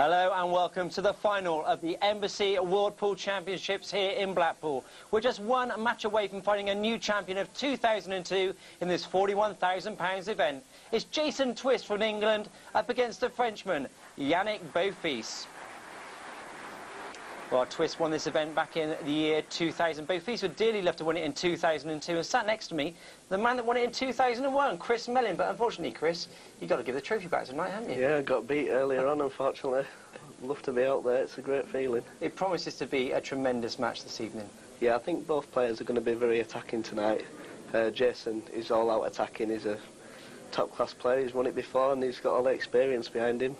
Hello and welcome to the final of the Embassy World Pool Championships here in Blackpool. We're just one match away from finding a new champion of 2002 in this £41,000 event. It's Jason Twist from England up against the Frenchman, Yannick Beaufils. Well, Twist won this event back in the year 2000. Beaufils would dearly love to win it in 2002. And sat next to me, the man that won it in 2001, Chris Mellin. But unfortunately, Chris, you've got to give the trophy back tonight, haven't you? Yeah, I got beat earlier on, unfortunately. Love to be out there. It's a great feeling. It promises to be a tremendous match this evening. Yeah, I think both players are going to be very attacking tonight. Jason is all out attacking. He's a top-class player. He's won it before and he's got all the experience behind him.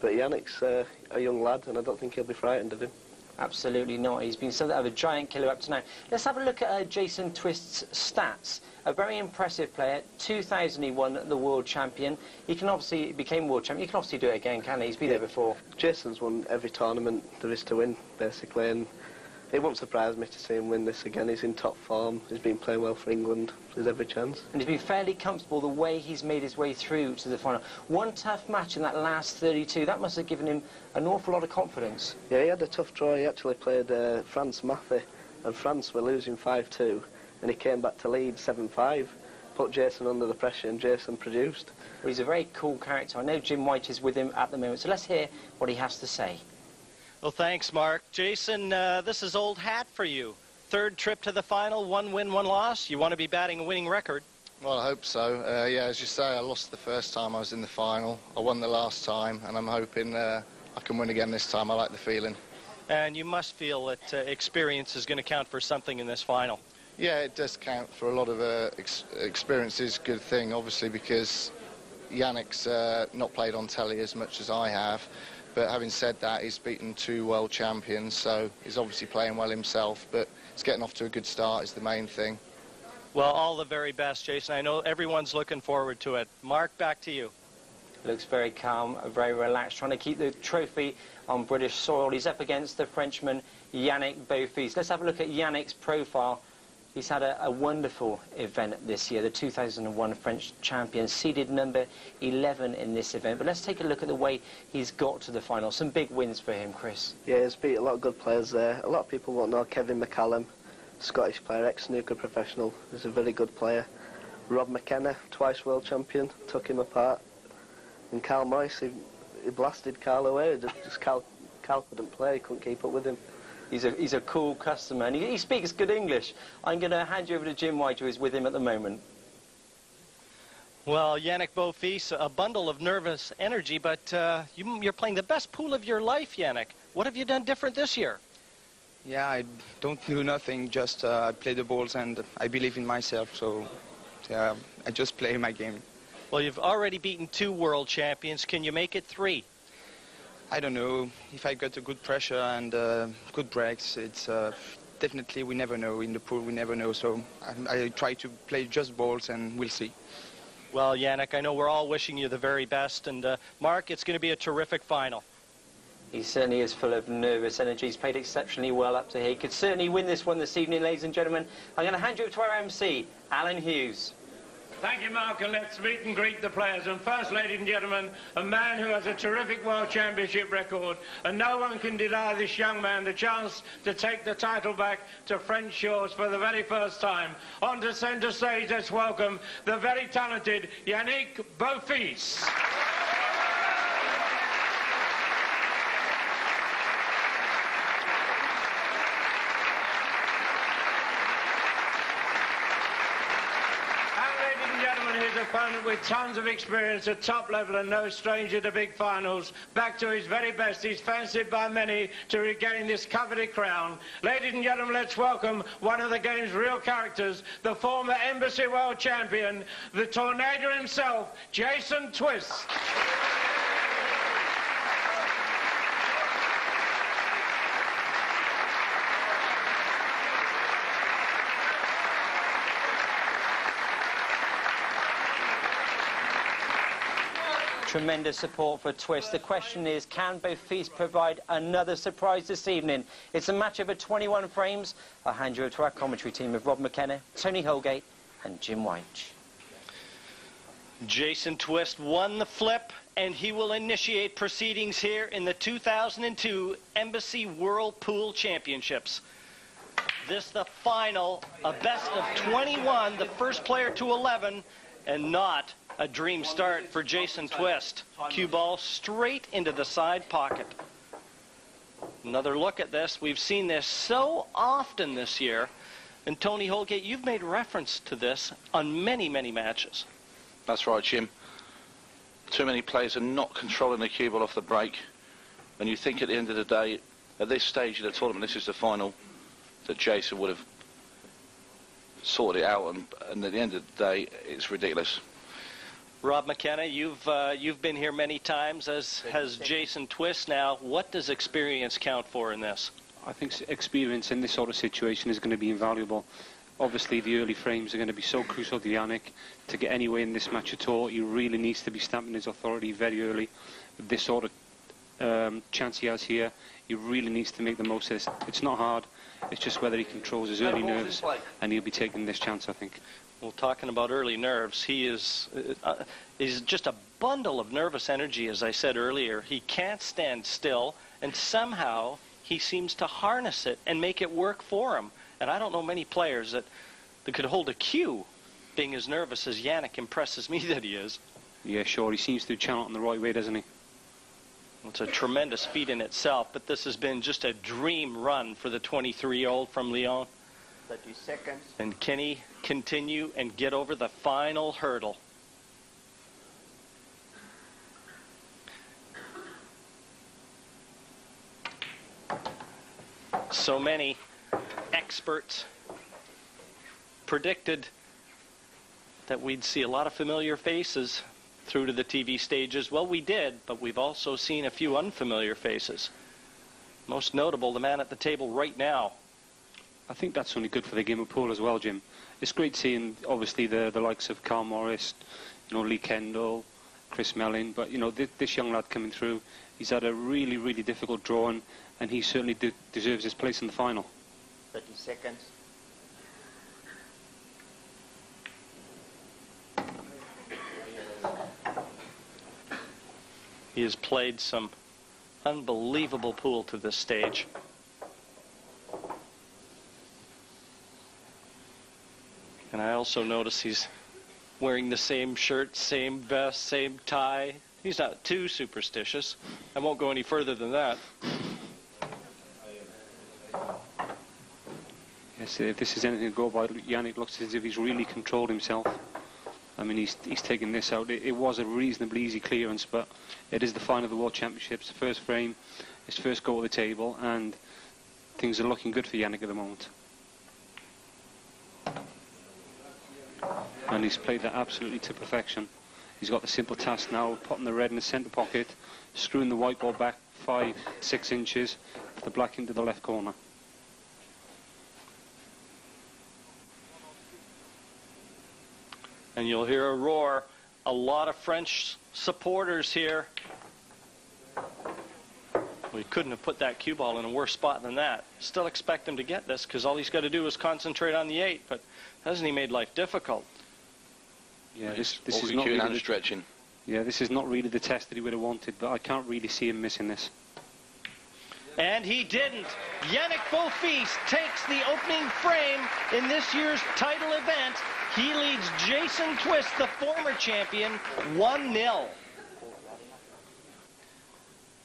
But Yannick's a young lad and I don't think he'll be frightened of him. Absolutely not. He's been something of a giant killer up to now. Let's have a look at Jason Twist's stats. A very impressive player. 2000 he won the world champion. He can obviously became world champion. He can obviously do it again, can he? He's been there before. Jason's won every tournament there is to win, basically, and it won't surprise me to see him win this again. He's in top form. He's been playing well for England. There's every chance. And he's been fairly comfortable the way he's made his way through to the final. One tough match in that last 32. That must have given him an awful lot of confidence. Yeah, he had a tough draw. He actually played France Mathy, and France were losing 5-2, and he came back to lead 7-5. Put Jason under the pressure, and Jason produced. Well, he's a very cool character. I know Jim White is with him at the moment, so let's hear what he has to say. Well, thanks, Mark. Jason, this is old hat for you. Third trip to the final, 1 win, 1 loss. You want to be batting a winning record. Well, I hope so. Yeah, as you say, I lost the first time I was in the final. I won the last time, and I'm hoping I can win again this time. I like the feeling. And you must feel that experience is going to count for something in this final. Yeah, it does count for a lot of experience is a good thing, obviously, because Yannick's not played on telly as much as I have. But having said that, he's beaten 2 world champions, so he's obviously playing well himself, but he's getting off to a good start is the main thing. Well, all the very best, Jason. I know everyone's looking forward to it. Mark, back to you. Looks very calm, very relaxed, trying to keep the trophy on British soil. He's up against the Frenchman, Yannick Beaufils. Let's have a look at Yannick's profile. He's had a wonderful event this year, the 2001 French champion, seeded number 11 in this event. But let's take a look at the way he's got to the final. Some big wins for him, Chris. Yeah, he's beat a lot of good players there. A lot of people won't know Kevin McCallum, Scottish player, ex-snooker professional. He's a very good player. Rob McKenna, twice world champion, took him apart. And Carl Moyes, he blasted Carl away. Carl couldn't play, he couldn't keep up with him. He's a cool customer, and he speaks good English. I'm going to hand you over to Jim White, who is with him at the moment. Well, Yannick Beaufils, a bundle of nervous energy, but you're playing the best pool of your life, Yannick. What have you done different this year? Yeah, I don't do nothing, just I play the balls and I believe in myself, so yeah, I just play my game. Well, you've already beaten 2 world champions. Can you make it 3? I don't know. If I got a good pressure and good breaks, it's definitely, we never know. In the pool, we never know. So I try to play just balls and we'll see. Well, Yannick, I know we're all wishing you the very best. And Mark, it's going to be a terrific final. He certainly is full of nervous energy. He's played exceptionally well up to here. He could certainly win this one this evening, ladies and gentlemen. I'm going to hand you over to our MC, Alan Hughes. Thank you, Mark, and let's meet and greet the players. And first, ladies and gentlemen, a man who has a terrific World Championship record, and no one can deny this young man the chance to take the title back to French shores for the very first time. On to centre stage, let's welcome the very talented Yannick Beaufils. His opponent with tons of experience at top level and no stranger to big finals. Back to his very best. He's fancied by many to regain this coveted crown. Ladies and gentlemen, let's welcome one of the game's real characters, the former Embassy World Champion, the Tornado himself, Jason Twist. Tremendous support for Twist. The question is, can Beaufils provide another surprise this evening? It's a match over 21 frames. I'll hand you over to our commentary team of Rob McKenna, Tony Holgate and Jim White. Jason Twist won the flip, and he will initiate proceedings here in the 2002 Embassy World Pool Championships. This the final, a best of 21, the first player to 11, and not a dream start for Jason Twist. Cue ball straight into the side pocket. Another look at this. We've seen this so often this year. And Tony Holgate, you've made reference to this on many, many matches. That's right, Jim. Too many players are not controlling the cue ball off the break. And you think at the end of the day, at this stage of the tournament, this is the final, that Jason would have sorted it out. And at the end of the day, it's ridiculous. Rob McKenna, you've been here many times, as has Jason Twist now. What does experience count for in this? I think experience in this sort of situation is going to be invaluable. Obviously, the early frames are going to be so crucial to Yannick. To get anywhere in this match at all, he really needs to be stamping his authority very early. With this sort of chance he has here, he really needs to make the most of this. It's not hard. It's just whether he controls his early nerves, and he'll be taking this chance, I think. Well, talking about early nerves, he is just a bundle of nervous energy, as I said earlier. He can't stand still, and somehow he seems to harness it and make it work for him. And I don't know many players that could hold a cue being as nervous as Yannick impresses me that he is. Yeah, sure. He seems to channel it in the right way, doesn't he? It's a tremendous feat in itself, but this has been just a dream run for the 23-year-old from Lyon. 30 seconds. And can he continue and get over the final hurdle? So many experts predicted that we'd see a lot of familiar faces through to the TV stages. Well, we did, but we've also seen a few unfamiliar faces. Most notable, the man at the table right now. I think that's only good for the game of pool as well, Jim. It's great seeing, obviously, the likes of Carl Morris, Lee Kendall, Chris Mellin, but, this young lad coming through, he's had a really, really difficult drawing, and he certainly deserves his place in the final. 30 seconds. He has played some unbelievable pool to this stage. And I also notice he's wearing the same shirt, same vest, same tie. He's not too superstitious. I won't go any further than that. Yes, if this is anything to go by, Yannick looks as if he's really controlled himself. I mean, he's taken this out. It was a reasonably easy clearance, but it is the final of the World Championships. The first frame, his first go at the table, and things are looking good for Yannick at the moment. And he's played that absolutely to perfection. He's got the simple task now of putting the red in the centre pocket, screwing the white ball back 5-6 inches, with the black into the left corner. And you'll hear a roar. A lot of French supporters here. We couldn't have put that cue ball in a worse spot than that. Still expect him to get this, because all he's got to do is concentrate on the 8, but hasn't he made life difficult? Yeah, this is not really stretching. Yeah, this is not really the test that he would have wanted, but I can't really see him missing this. And he didn't. Yannick Beaufils takes the opening frame in this year's title event. He leads Jason Twist, the former champion, 1-0.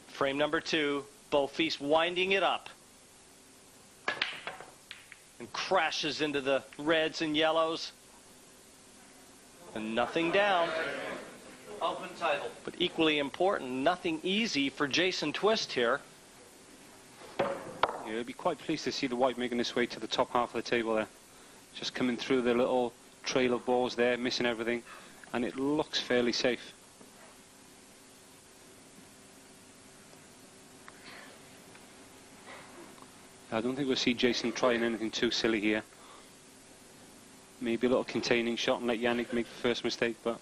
Frame number 2, Beaufils winding it up. And crashes into the reds and yellows. And nothing down. Open table. But equally important, nothing easy for Jason Twist here. Yeah, I'd be quite pleased to see the white making its way to the top half of the table there. Just coming through the little trail of balls there, missing everything, and it looks fairly safe. I don't think we'll see Jason trying anything too silly here. Maybe a little containing shot and let Yannick make the first mistake, but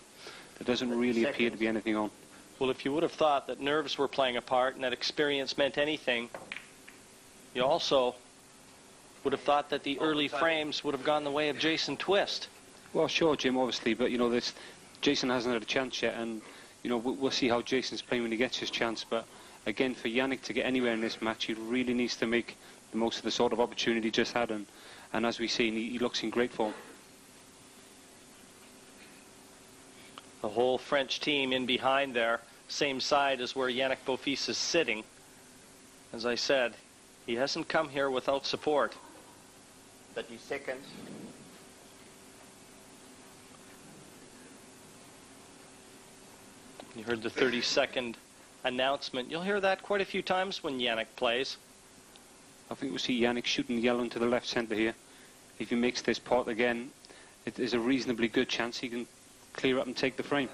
there doesn't really appear to be anything on. Well, if you would have thought that nerves were playing a part and that experience meant anything, you also would have thought that the early frames would have gone the way of Jason Twist. Well, sure, Jim, obviously, but Jason hasn't had a chance yet, and you know, we'll see how Jason's playing when he gets his chance. But again, for Yannick to get anywhere in this match, he really needs to make the most of the sort of opportunity he just had, and as we see, he looks in great form. The whole French team in behind there, same side as where Yannick Beaufils is sitting. As I said, he hasn't come here without support. 30 seconds. You heard the 30-second announcement. You'll hear that quite a few times when Yannick plays. I think we'll see Yannick shooting the yellow into the left centre here. If he makes this pot again, it is a reasonably good chance he can clear up and take the frame.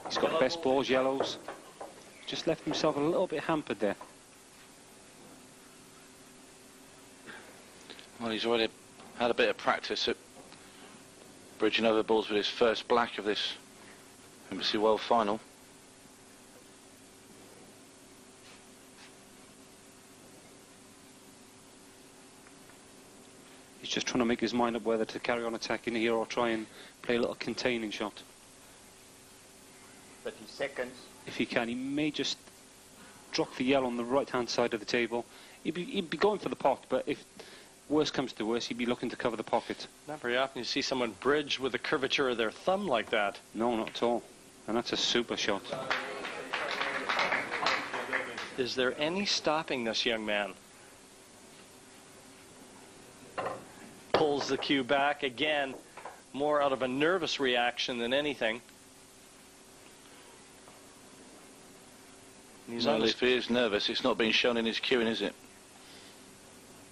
He's got best balls, yellows. Just left himself a little bit hampered there. Well, he's already had a bit of practice at bridging over balls with his first black of this Embassy World Final. He's just trying to make his mind up whether to carry on attacking here or try and play a little containing shot. 30 seconds. If he can, he may just drop the yellow on the right-hand side of the table. He'd be going for the pot, but if worse comes to worse, he'd be looking to cover the pocket. Not very often you see someone bridge with the curvature of their thumb like that. No, not at all. And that's a super shot. Is there any stopping this young man? Pulls the cue back again, more out of a nervous reaction than anything. Well, if he is nervous, it's not being shown in his cueing, is it?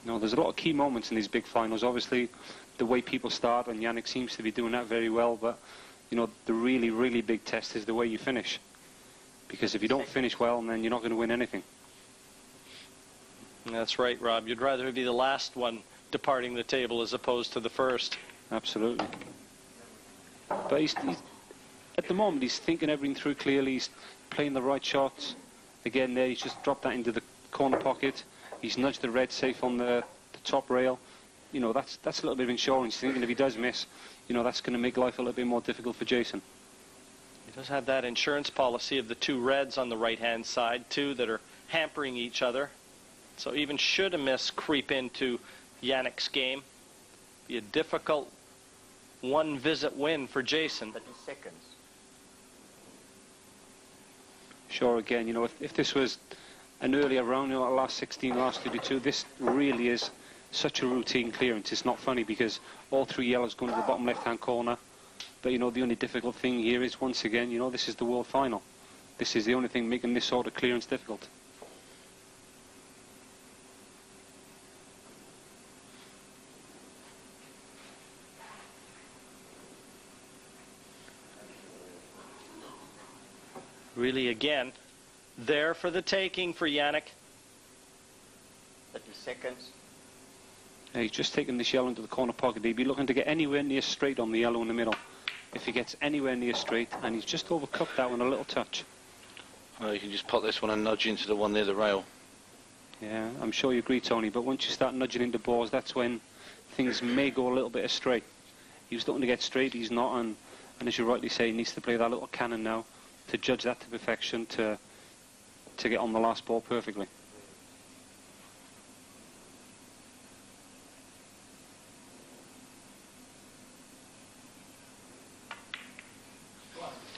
No, there's a lot of key moments in these big finals. Obviously, the way people start, and Yannick seems to be doing that very well, but you know, the really, really big test is the way you finish. Because if you don't finish well, then you're not going to win anything. That's right, Rob. You'd rather be the last one departing the table as opposed to the first. Absolutely. But he's at the moment, he's thinking everything through clearly. He's playing the right shots. Again, there, he's just dropped that into the corner pocket. He's nudged the red safe on the top rail. You know, that's a little bit of insurance. He's thinking if he does miss, you know, that's going to make life a little bit more difficult for Jason. He does have that insurance policy of the two reds on the right-hand side, too, that are hampering each other. So even should a miss creep into Yannick's game, be a difficult one-visit win for Jason. 30 seconds. Sure, again, you know, if this was an earlier round, you know, last 16, last 32, this really is such a routine clearance. It's not funny because all three yellows go into the bottom left-hand corner. But, you know, the only difficult thing here is, once again, you know, this is the World Final. This is the only thing making this sort of clearance difficult. Really, again, there for the taking for Yannick. 30 seconds. He's just taking this yellow into the corner pocket. He'd be looking to get anywhere near straight on the yellow in the middle. If he gets anywhere near straight, and he's just overcooked that one a little touch. Well, you can just pop this one and nudge into the one near the rail. Yeah, I'm sure you agree, Tony, but once you start nudging into balls, that's when things may go a little bit astray. He was looking to get straight, he's not, and as you rightly say, he needs to play that little cannon now to judge that to perfection, to get on the last ball perfectly.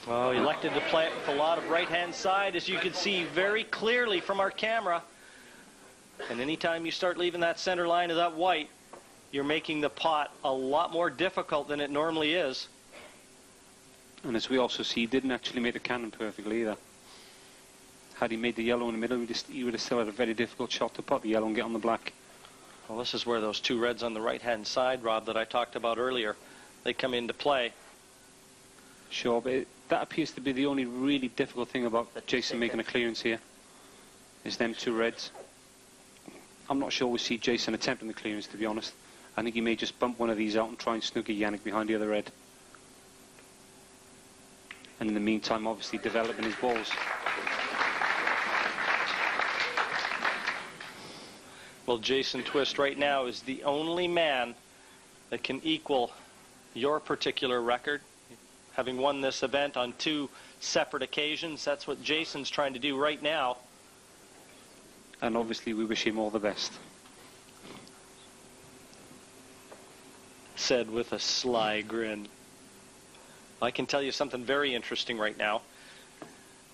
Well, he elected to play it with a lot of right-hand side, as you can see very clearly from our camera. And anytime you start leaving that center line of that white, you're making the pot a lot more difficult than it normally is. And as we also see, he didn't actually make the cannon perfectly either. Had he made the yellow in the middle, he would have still had a very difficult shot to pot the yellow and get on the black. Well, this is where those two reds on the right-hand side, Rob, that I talked about earlier, they come into play. Sure, but that appears to be the only really difficult thing about Jason making a clearance here, is them two reds. I'm not sure we'll see Jason attempting the clearance, to be honest. I think he may just bump one of these out and try and snooker Yannick behind the other red. And in the meantime, obviously developing his balls. Well, Jason Twist right now is the only man that can equal your particular record. having won this event on 2 separate occasions. That's what Jason's trying to do right now. And obviously we wish him all the best. Said with a sly grin. I can tell you something very interesting right now.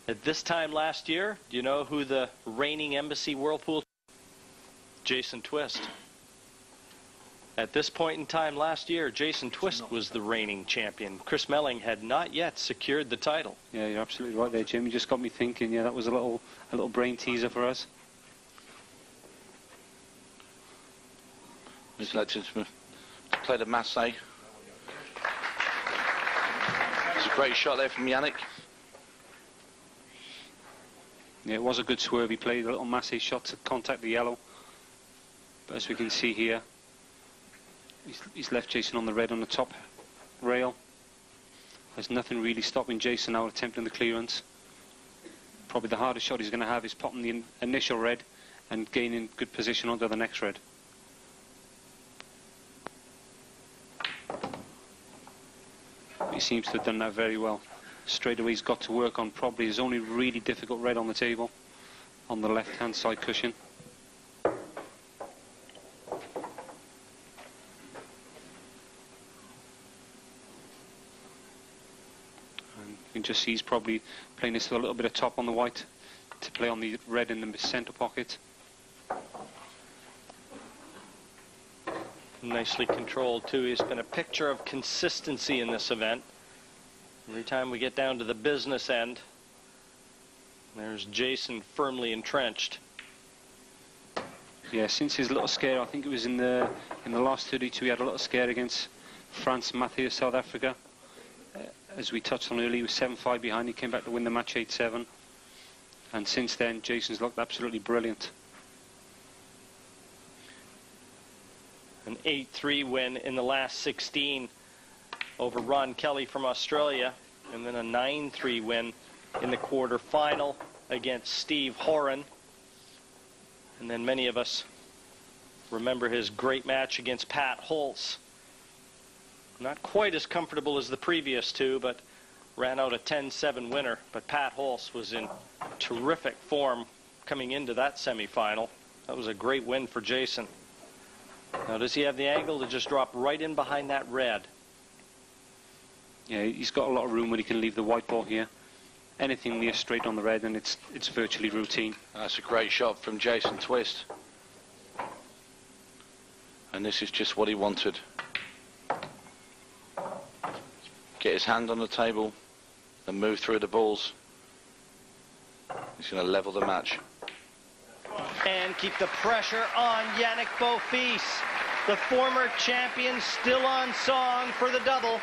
At this time last year, do you know who the reigning Embassy Whirlpool? Jason Twist. At this point in time last year, Jason Twist was the reigning champion. Chris Melling had not yet secured the title. Yeah, you're absolutely right there, Jim. You just got me thinking. Yeah, that was a little brain teaser for us. He's let him play the Massey. It's a great shot there from Yannick. Yeah, it was a good swerve. He played a little Massey shot to contact the yellow. But as we can see here, he's left Jason on the red on the top rail. There's nothing really stopping Jason now attempting the clearance. Probably the hardest shot he's going to have is popping the initial red and gaining good position onto the next red. He seems to have done that very well. Straight away he's got to work on probably his only really difficult red on the table, on the left hand side cushion. And you can just see he's probably playing this with a little bit of top on the white to play on the red in the center pocket. Nicely controlled too. He's been a picture of consistency in this event. Every time we get down to the business end, there's Jason firmly entrenched. Yeah, since his little scare, I think it was in the last 32, he had a little scare against France Mathieu, South Africa. As we touched on earlier, he was 7-5 behind. He came back to win the match 8-7. And since then, Jason's looked absolutely brilliant. An 8-3 win in the last 16 over Ron Kelly from Australia, and then a 9-3 win in the quarter-final against Steve Horan. And then many of us remember his great match against Pat Holtz. Not quite as comfortable as the previous two, but ran out a 10-7 winner. But Pat Holtz was in terrific form coming into that semifinal. That was a great win for Jason. Now, does he have the angle to just drop right in behind that red? Yeah, he's got a lot of room when he can leave the white ball here. Anything near straight on the red, and it's virtually routine. That's a great shot from Jason Twist. And this is just what he wanted. Get his hand on the table and move through the balls. He's going to level the match. And keep the pressure on Yannick Beaufils. The former champion still on song for the double.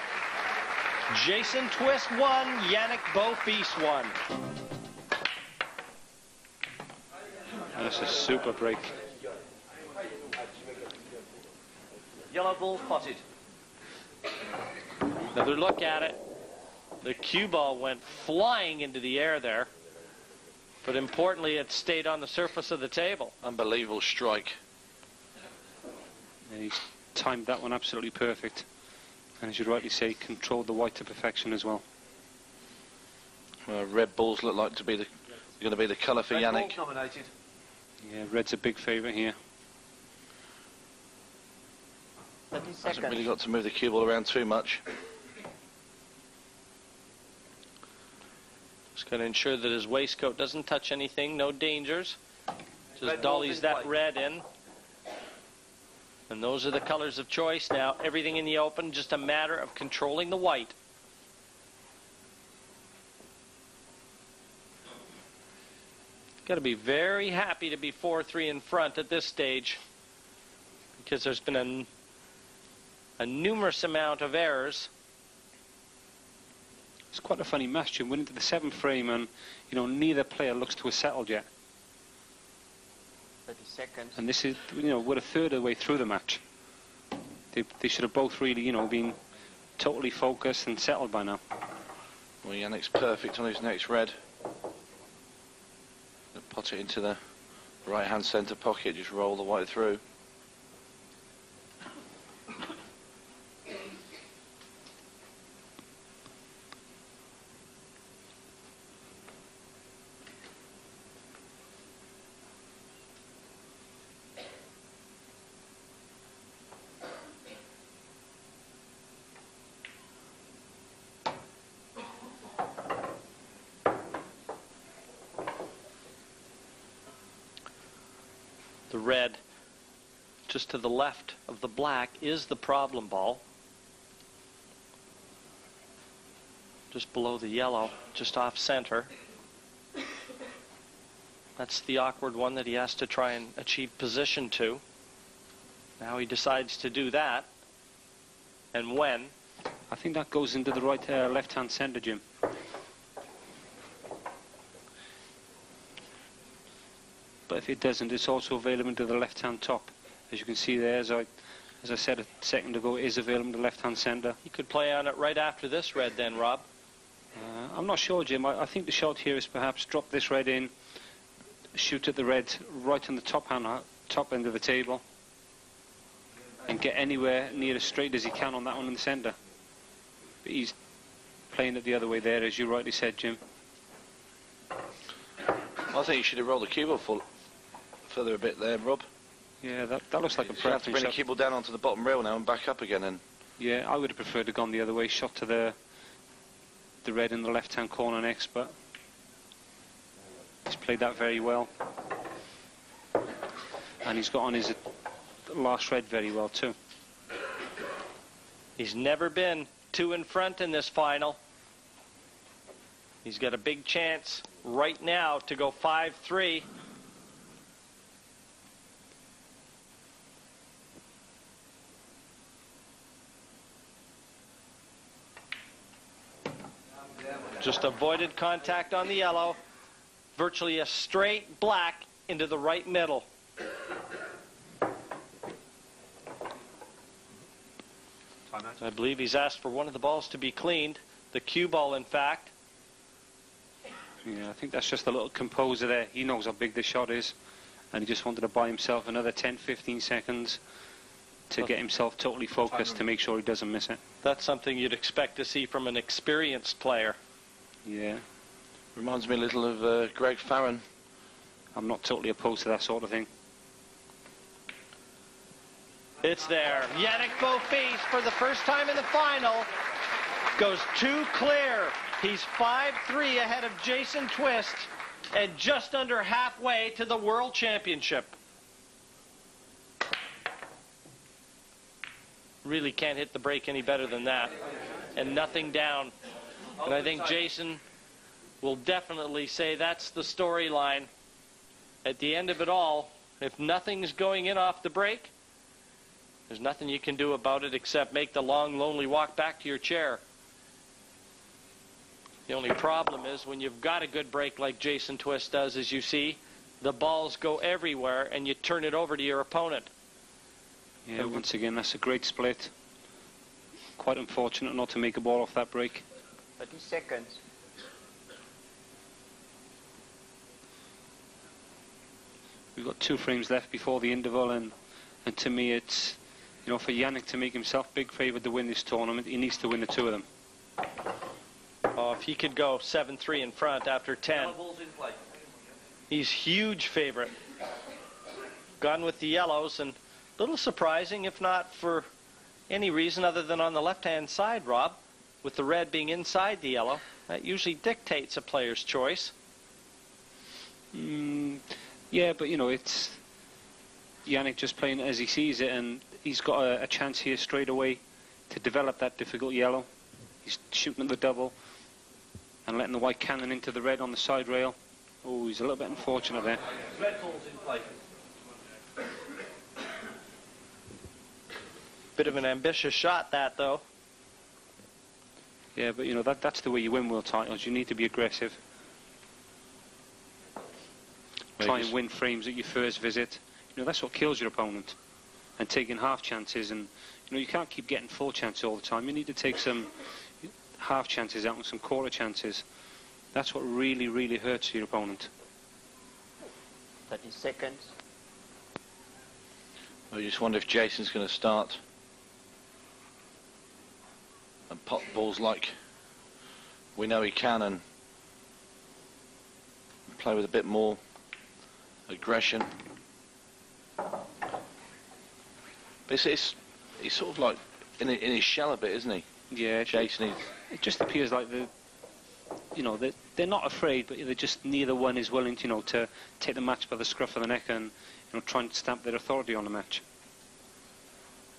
Jason Twist won, Yannick Beaufils won. That's a super break. Yellow ball spotted. Another look at it. The cue ball went flying into the air there. But importantly, it stayed on the surface of the table. Unbelievable strike. Yeah, he's timed that one absolutely perfect. And as you rightly say, controlled the white to perfection as well. Red balls look like going to be the colour for Yannick. Yeah, red's a big favourite here. 30 Hasn't seconds. really got to move the cue ball around too much. Just going to ensure that his waistcoat doesn't touch anything, no dangers. Just dollies that red in. And those are the colors of choice now. Everything in the open, just a matter of controlling the white. Got to be very happy to be 4-3 in front at this stage, because there's been a numerous amount of errors. It's quite a funny match, Jim. Went into the 7th frame and, you know, neither player looks to have settled yet. 30 seconds. And this is, you know, we're a third of the way through the match. They should have both really, you know, been totally focused and settled by now. Well, Yannick's perfect on his next red. Pot it into the right-hand centre pocket, just roll the white through. The red, just to the left of the black, is the problem ball. Just below the yellow, just off center. That's the awkward one that he has to try and achieve position to. Now he decides to do that. And when? I think that goes into the right left-hand centre, Jim. But if it doesn't, it's also available to the left-hand top. As you can see there, as I said a second ago, it is available in the left-hand centre. He could play on it right after this red then, Rob. I'm not sure, Jim. I think the shot here is perhaps drop this red in, shoot at the red right on the top end of the table, and get anywhere near as straight as he can on that one in the centre. But he's playing it the other way there, as you rightly said, Jim. I think you should have rolled the cue ball further a bit there, Rob. Yeah, that looks like a You have to bring the cue ball down onto the bottom rail now and back up again. And yeah, I would have preferred to have gone the other way, shot to the red in the left-hand corner next, but he's played that very well. And he's got on his last red very well too. He's never been 2 in front in this final. He's got a big chance right now to go 5-3. Just avoided contact on the yellow. Virtually a straight black into the right middle. I believe he's asked for one of the balls to be cleaned. The cue ball, in fact. Yeah, I think that's just a little composer there. He knows how big the shot is, and he just wanted to buy himself another 10-15 seconds to get himself totally focused to make sure he doesn't miss it. That's something you'd expect to see from an experienced player. Yeah. reminds me a little of Greg Farron. I'm not totally opposed to that sort of thing. It's there. Yannick Beaufils, for the first time in the final, goes 2 clear. He's 5-3 ahead of Jason Twist and just under halfway to the World Championship. Really can't hit the break any better than that. And nothing down. And I think Jason will definitely say that's the storyline. At the end of it all, if nothing's going in off the break, there's nothing you can do about it except make the long, lonely walk back to your chair. The only problem is when you've got a good break like Jason Twist does, as you see, the balls go everywhere and you turn it over to your opponent. Yeah, once again, that's a great split. Quite unfortunate not to make a ball off that break. 30 seconds. We've got 2 frames left before the interval, and to me it's, you know, for Yannick to make himself big favourite to win this tournament, he needs to win the 2 of them. Oh, if he could go 7-3 in front after 10, he's huge favourite. Gone with the yellows, and a little surprising, if not for any reason other than on the left-hand side, Rob, with the red being inside the yellow. That usually dictates a player's choice. Yeah, but you know, it's Yannick just playing as he sees it, and he's got a chance here straight away to develop that difficult yellow. He's shooting at the double and letting the white cannon into the red on the side rail. Oh, he's a little bit unfortunate there. Bit of an ambitious shot, that, though. Yeah, but you know, that's the way you win world titles. You need to be aggressive. Try and win frames at your first visit. You know, that's what kills your opponent. And taking half chances, and you know, you can't keep getting full chances all the time. You need to take some half chances out and some quarter chances. That's what really, really hurts your opponent. 30 seconds. I just wonder if Jason's going to start and pop balls like we know he can, and play with a bit more aggression. But he's sort of like in his shell a bit, isn't he? Yeah, Jason. It just appears like you know, they're not afraid, but they're just neither one is willing to, you know, to take the match by the scruff of the neck and, you know, try and stamp their authority on the match.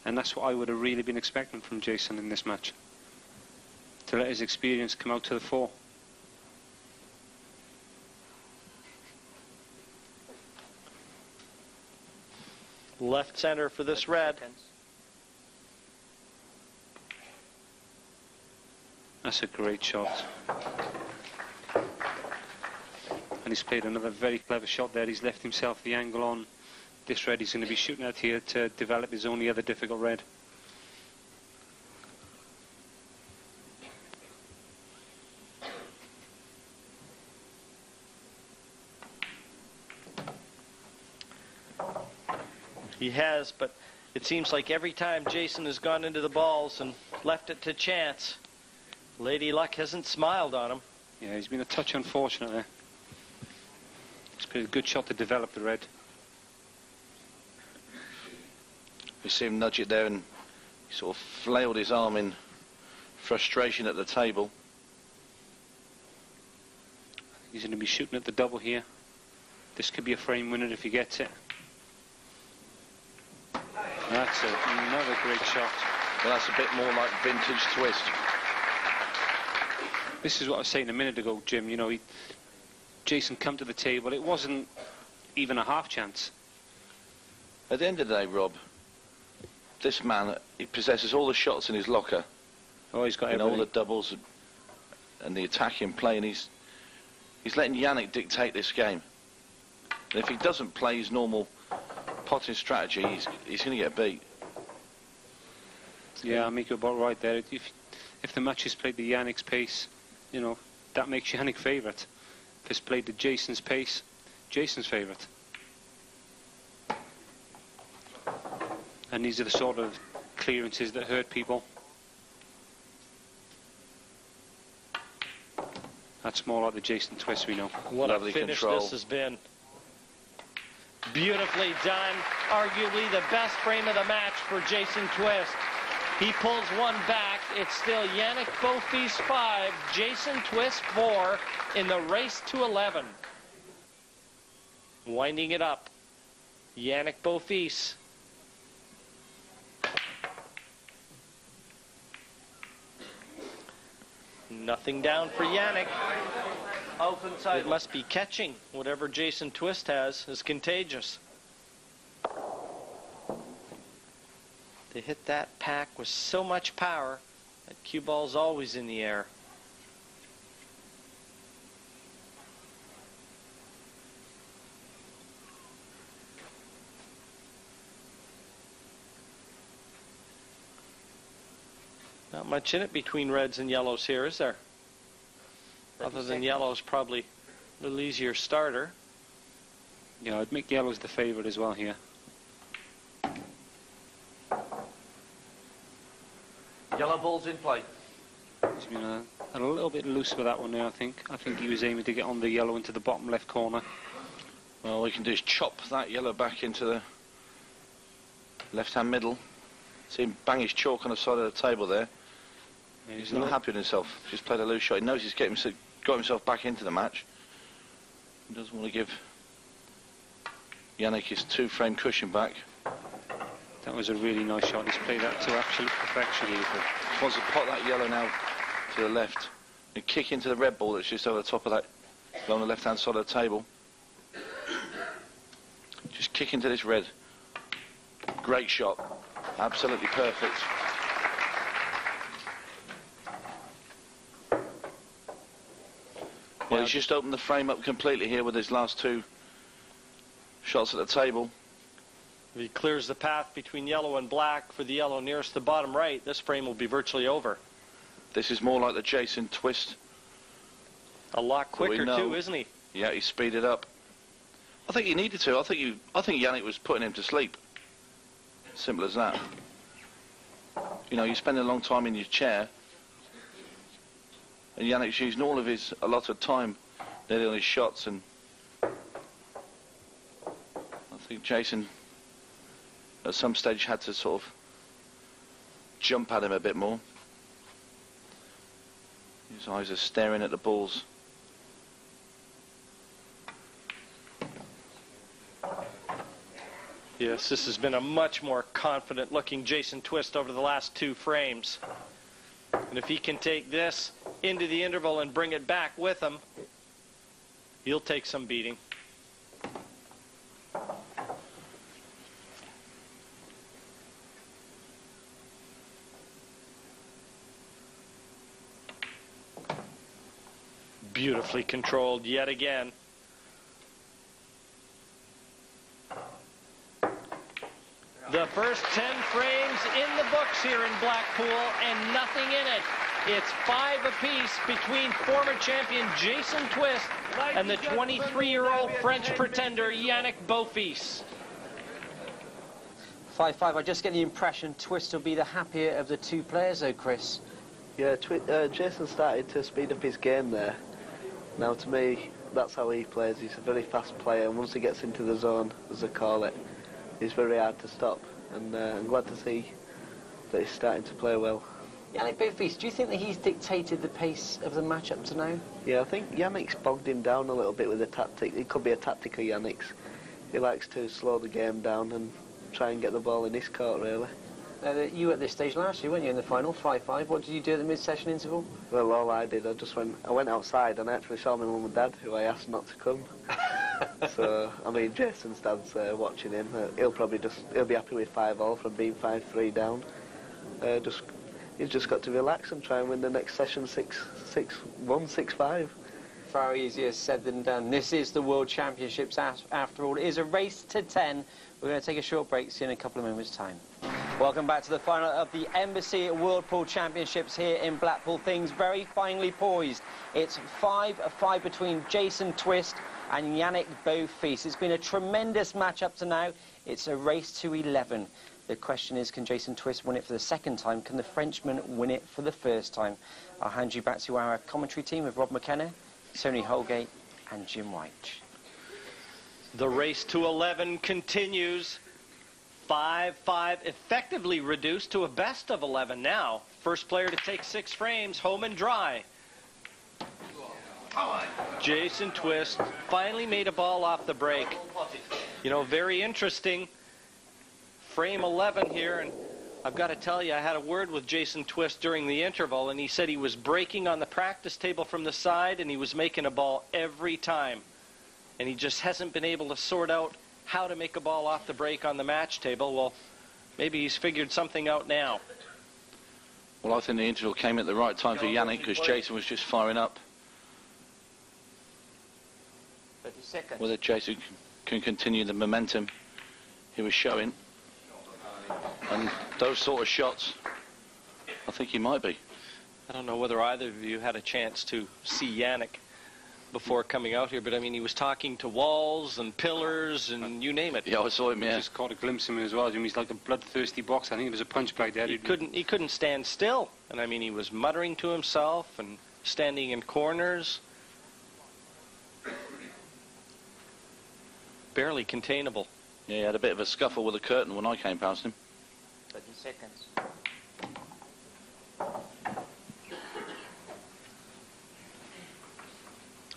And that's what I would have really been expecting from Jason in this match, to let his experience come out to the fore. Left center for this red. That's a great shot. And he's played another very clever shot there. He's left himself the angle on this red he's going to be shooting at here to develop his only other difficult red. He has, but it seems like every time Jason has gone into the balls and left it to chance, Lady Luck hasn't smiled on him. Yeah, he's been a touch unfortunate there. It's been a good shot to develop the red. We see him nudge it there, and he sort of flailed his arm in frustration at the table. He's going to be shooting at the double here. This could be a frame winner if he gets it. That's another great shot. Well, that's a bit more like vintage twist. This is what I was saying a minute ago, Jim. You know, Jason come to the table. It wasn't even a half chance. At the end of the day, Rob, this man, he possesses all the shots in his locker. Oh, he's got and everything. all the doubles and the attacking play, and he's letting Yannick dictate this game. And if he doesn't play his normal potting strategy, he's going to get beat. Yeah, I make you about right there. If the match is played the Yannick's pace, you know, that makes Yannick favourite. If it's played to Jason's pace, Jason's favourite. And these are the sort of clearances that hurt people. That's more like the Jason twist we know. What Lovely a finish control. this has been. Beautifully done. Arguably the best frame of the match for Jason Twist. He pulls one back. It's still Yannick Beaufils 5, Jason Twist 4 in the race to 11. Winding it up. Yannick Beaufils. Nothing down for Yannick. It must be catching. Whatever Jason Twist has is contagious. They hit that pack with so much power that cue ball's always in the air. Not much in it between reds and yellows here, is there? Other than yellow's probably a little easier starter. Yeah, I'd make yellow's the favourite as well here. Yellow ball's in play. He's been a little bit loose with that one there, I think. I think he was aiming to get on the yellow into the bottom left corner. Well, all we can do is chop that yellow back into the left-hand middle. See him bang his chalk on the side of the table there. Yeah, He's not happy with himself. Just played a loose shot. He knows he's got himself back into the match. He doesn't want to give Yannick his two-frame cushion back. That was a really nice shot. He's played that to absolute perfection. He wants to pot that yellow now to the left and kick into the red ball that's just over the top of that, along the left-hand side of the table. Just kick into this red. Great shot. Absolutely perfect. Well, he's just opened the frame up completely here with his last two shots at the table. If he clears the path between yellow and black for the yellow nearest the bottom right, this frame will be virtually over. This is more like the Jason Twist. A lot quicker too, isn't he? Yeah, he speeded up. I think he needed to. I think Yannick was putting him to sleep. Simple as that. You know, you spend a long time in your chair, and Yannick's using all of his allotted time nearly on his shots, and I think Jason at some stage had to sort of jump at him a bit more. His eyes are staring at the balls Yes, this has been a much more confident-looking Jason Twist over the last 2 frames. And if he can take this into the interval and bring it back with him, he'll take some beating. Beautifully controlled yet again. The first 10 frames in the books here in Blackpool, and nothing in it. It's 5 apiece between former champion Jason Twist and the 23-year-old French pretender Yannick Beaufils. 5-5. I just get the impression Twist will be the happier of the 2 players, though, Chris. Yeah, Jason started to speed up his game there. Now, to me, that's how he plays. He's a very fast player, and once he gets into the zone, as they call it, he's very hard to stop. And I'm glad to see that he's starting to play well. Yannick Beaufils, do you think that he's dictated the pace of the match up to now? Yeah, I think Yannick's bogged him down a little bit with the tactic. It could be a tactic of Yannick's. He likes to slow the game down and try and get the ball in his court, really. You were at this stage last year, weren't you, in the final, 5-5. What did you do at the mid-session interval? Well, all I did, I went outside and I actually saw my mum and dad, who I asked not to come. So, I mean, Jason's dad's watching him. He'll be happy with 5-all from being 5-3 down. He's just got to relax and try and win the next session 6-1, 6-5. Far easier said than done. This is the World Championships after all. It is a race to 10. We're going to take a short break, see you in a couple of moments' time. Welcome back to the final of the Embassy World Pool Championships here in Blackpool. Things very finely poised. It's 5-5 between Jason Twist and Yannick Beaufils. It's been a tremendous match up to now. It's a race to 11. The question is, can Jason Twist win it for the second time? Can the Frenchman win it for the first time? I'll hand you back to our commentary team of Rob McKenna, Tony Holgate and Jim White. The race to 11 continues. 5-5 effectively reduced to a best of 11 now. First player to take 6 frames, home and dry. Jason Twist finally made a ball off the break. You know, very interesting. Frame 11 here, and I've got to tell you, I had a word with Jason Twist during the interval, and he said he was breaking on the practice table from the side, and he was making a ball every time. And he just hasn't been able to sort out how to make a ball off the break on the match table. Well, maybe he's figured something out now. Well, I think the interval came at the right time for Yannick, because Jason was just firing up. 30 seconds. Whether Jason can continue the momentum he was showing. And those sort of shots, I think he might be. I don't know whether either of you had a chance to see Yannick before coming out here, but I mean, he was talking to walls and pillars and you name it. Yeah, I saw him, yeah. Just caught a glimpse of him as well. I mean, he's like a bloodthirsty boxer. I think there was a punch bag there. He couldn't stand still. And I mean, he was muttering to himself and standing in corners. Barely containable. Yeah, he had a bit of a scuffle with the curtain when I came past him. 30 seconds.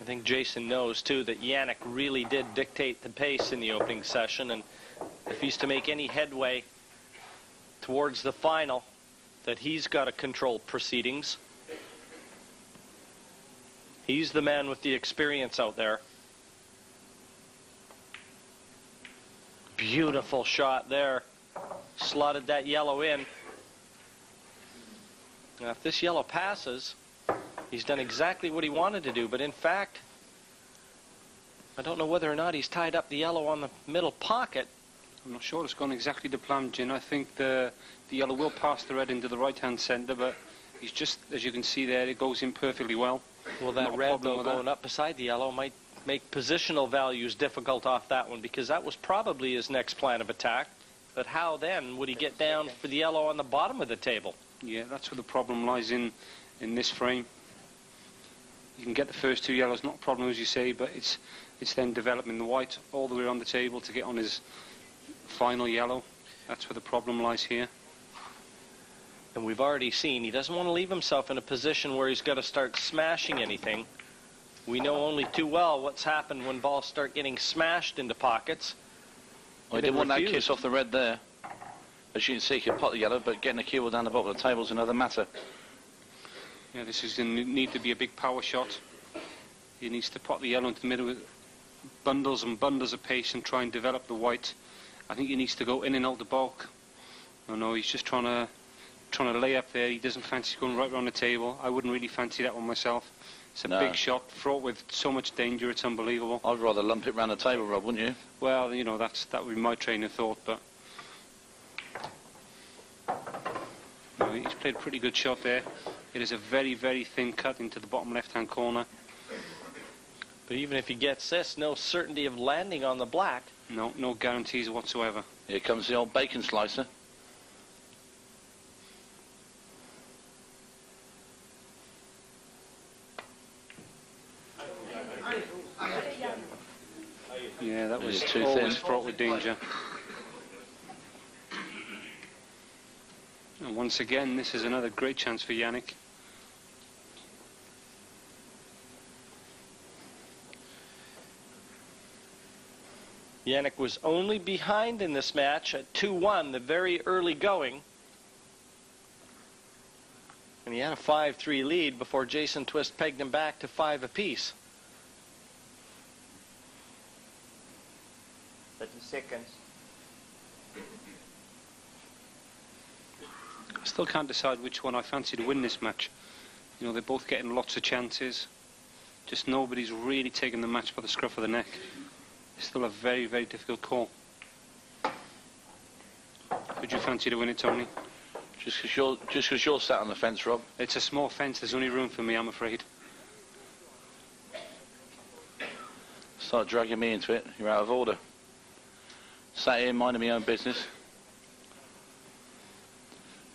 I think Jason knows, too, that Yannick really did dictate the pace in the opening session, and if he's to make any headway towards the final, that he's got to control proceedings. He's the man with the experience out there. Beautiful shot there. Slotted that yellow in. Now, if this yellow passes, he's done exactly what he wanted to do, but in fact, I don't know whether or not he's tied up the yellow on the middle pocket. I'm not sure it's gone exactly to plan, Jim. I think the yellow will pass the red into the right-hand centre, but he's just, as you can see there, it goes in perfectly well. Well, that red, though, going up beside the yellow might make positional values difficult off that one, because that was probably his next plan of attack. But how then would he get down for the yellow on the bottom of the table? Yeah, that's where the problem lies in this frame. You can get the first 2 yellows, not a problem, as you say, but it's then developing the white all the way around the table to get on his final yellow. That's where the problem lies here. And we've already seen he doesn't want to leave himself in a position where he's got to start smashing anything. We know only too well what's happened when balls start getting smashed into pockets. Well, he didn't want that kiss off the red there. As you can see, he could pot the yellow, but getting the cue ball down the bottom of the table is another matter. Yeah, this is going to need to be a big power shot. He needs to pot the yellow into the middle with bundles and bundles of pace and try and develop the white. I think he needs to go in and out the bulk. Oh no, he's just trying to lay up there. He doesn't fancy going right around the table. I wouldn't really fancy that one myself. It's a big shot, fraught with so much danger, it's unbelievable. I'd rather lump it round the table, Rob, wouldn't you? Well, you know, that would be my train of thought, but... No, he's played a pretty good shot there. It is a very, very thin cut into the bottom left-hand corner. But even if he gets this, no certainty of landing on the black. No guarantees whatsoever. Here comes the old bacon slicer. Yeah, that was too always thin. fraught with danger. And once again, this is another great chance for Yannick. Yannick was only behind in this match at 2-1, the very early going. And he had a 5-3 lead before Jason Twist pegged him back to 5 apiece. 30 seconds. I still can't decide which one I fancy to win this match. You know, they're both getting lots of chances. Just nobody's really taking the match by the scruff of the neck. It's still a very, very difficult call. Would you fancy to win it, Tony? Just because you're sat on the fence, Rob. It's a small fence. There's only room for me, I'm afraid. Start dragging me into it. You're out of order. Sat here minding my own business.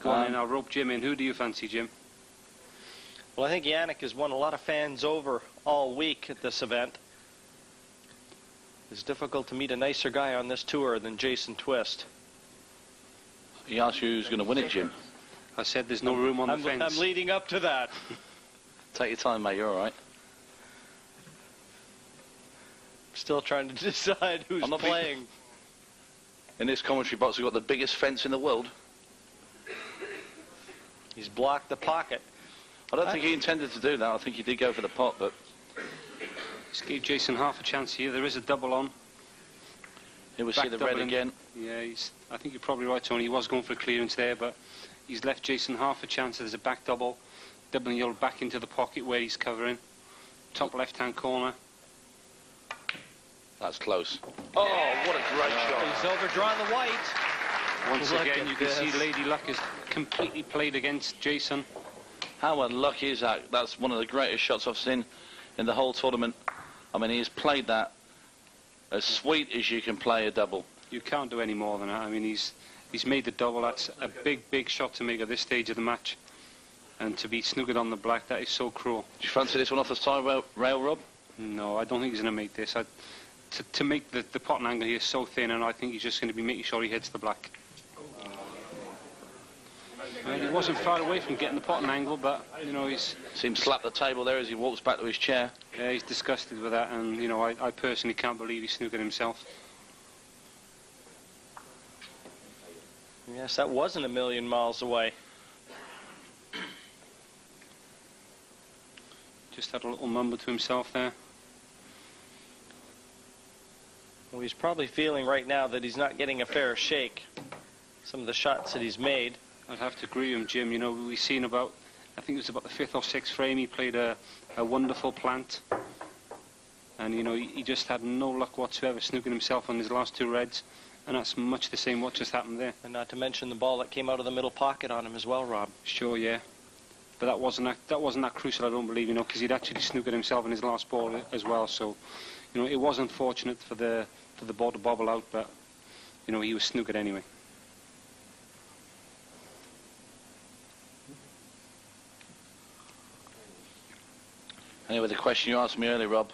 Go on in, I'll rope Jim in. Who do you fancy, Jim? Well, I think Yannick has won a lot of fans over all week at this event. It's difficult to meet a nicer guy on this tour than Jason Twist. He asked you who's going to win it, Jim. I said there's no room on the fence. I'm leading up to that. Take your time, mate. You're all right. Still trying to decide who's playing. In this commentary box, we've got the biggest fence in the world. He's blocked the pocket. I don't think he intended to do that. I think he did go for the pot, but... Just gave Jason half a chance here. There is a double on. Here we see the red again. Yeah, I think you're probably right, Tony. He was going for a clearance there, but he's left Jason half a chance. There's a back double. Doubling yellow back into the pocket where he's covering. Top left-hand corner. That's close. Oh, what a great shot. He's overdrawn the white. Once again, you can see Lady Luck is completely played against Jason. How unlucky is that? That's one of the greatest shots I've seen in the whole tournament. I mean, he's played that as sweet as you can play a double. You can't do any more than that. I mean, he's made the double. That's a big, big shot to make at this stage of the match. And to be snookered on the black, that is so cruel. Do you fancy this one off the side rail, Rob? No, I don't think he's going to make this. To make the potting angle here so thin, and I think he's just going to be making sure he hits the black. Well, he wasn't far away from getting the potting angle, but, you know, he's... See him slap the table there as he walks back to his chair. Yeah, he's disgusted with that, and, you know, I personally can't believe he snookered himself. Yes, that wasn't a million miles away. Just had a little mumble to himself there. Well, he's probably feeling right now that he's not getting a fair shake. Some of the shots that he's made. I'd have to agree with him, Jim. You know, we've seen about, I think it was about the 5th or 6th frame, he played a wonderful plant. And, you know, he just had no luck whatsoever snooking himself on his last 2 reds. And that's much the same what just happened there. And not to mention the ball that came out of the middle pocket on him as well, Rob. Sure, yeah. But that wasn't that crucial, I don't believe, you know, because he'd actually snookered himself in his last ball as well. So, you know, it was unfortunate for the ball to bobble out, but, you know, he was snookered anyway. Anyway, the question you asked me earlier, Rob,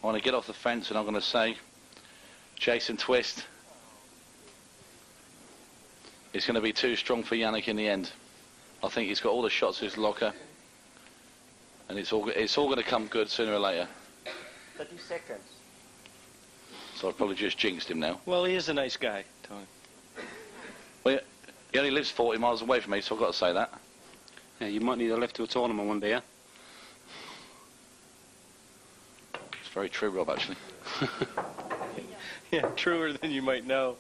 I want to get off the fence and I'm going to say Jason Twist is going to be too strong for Yannick in the end. I think he's got all the shots in his locker and it's all going to come good sooner or later. 30 seconds. So I probably just jinxed him now. Well, he is a nice guy, Tony. Well, he only lives 40 miles away from me, so I've got to say that. Yeah, you might need a lift to a tournament one day, yeah? It's very true, Rob, actually. Yeah, truer than you might know.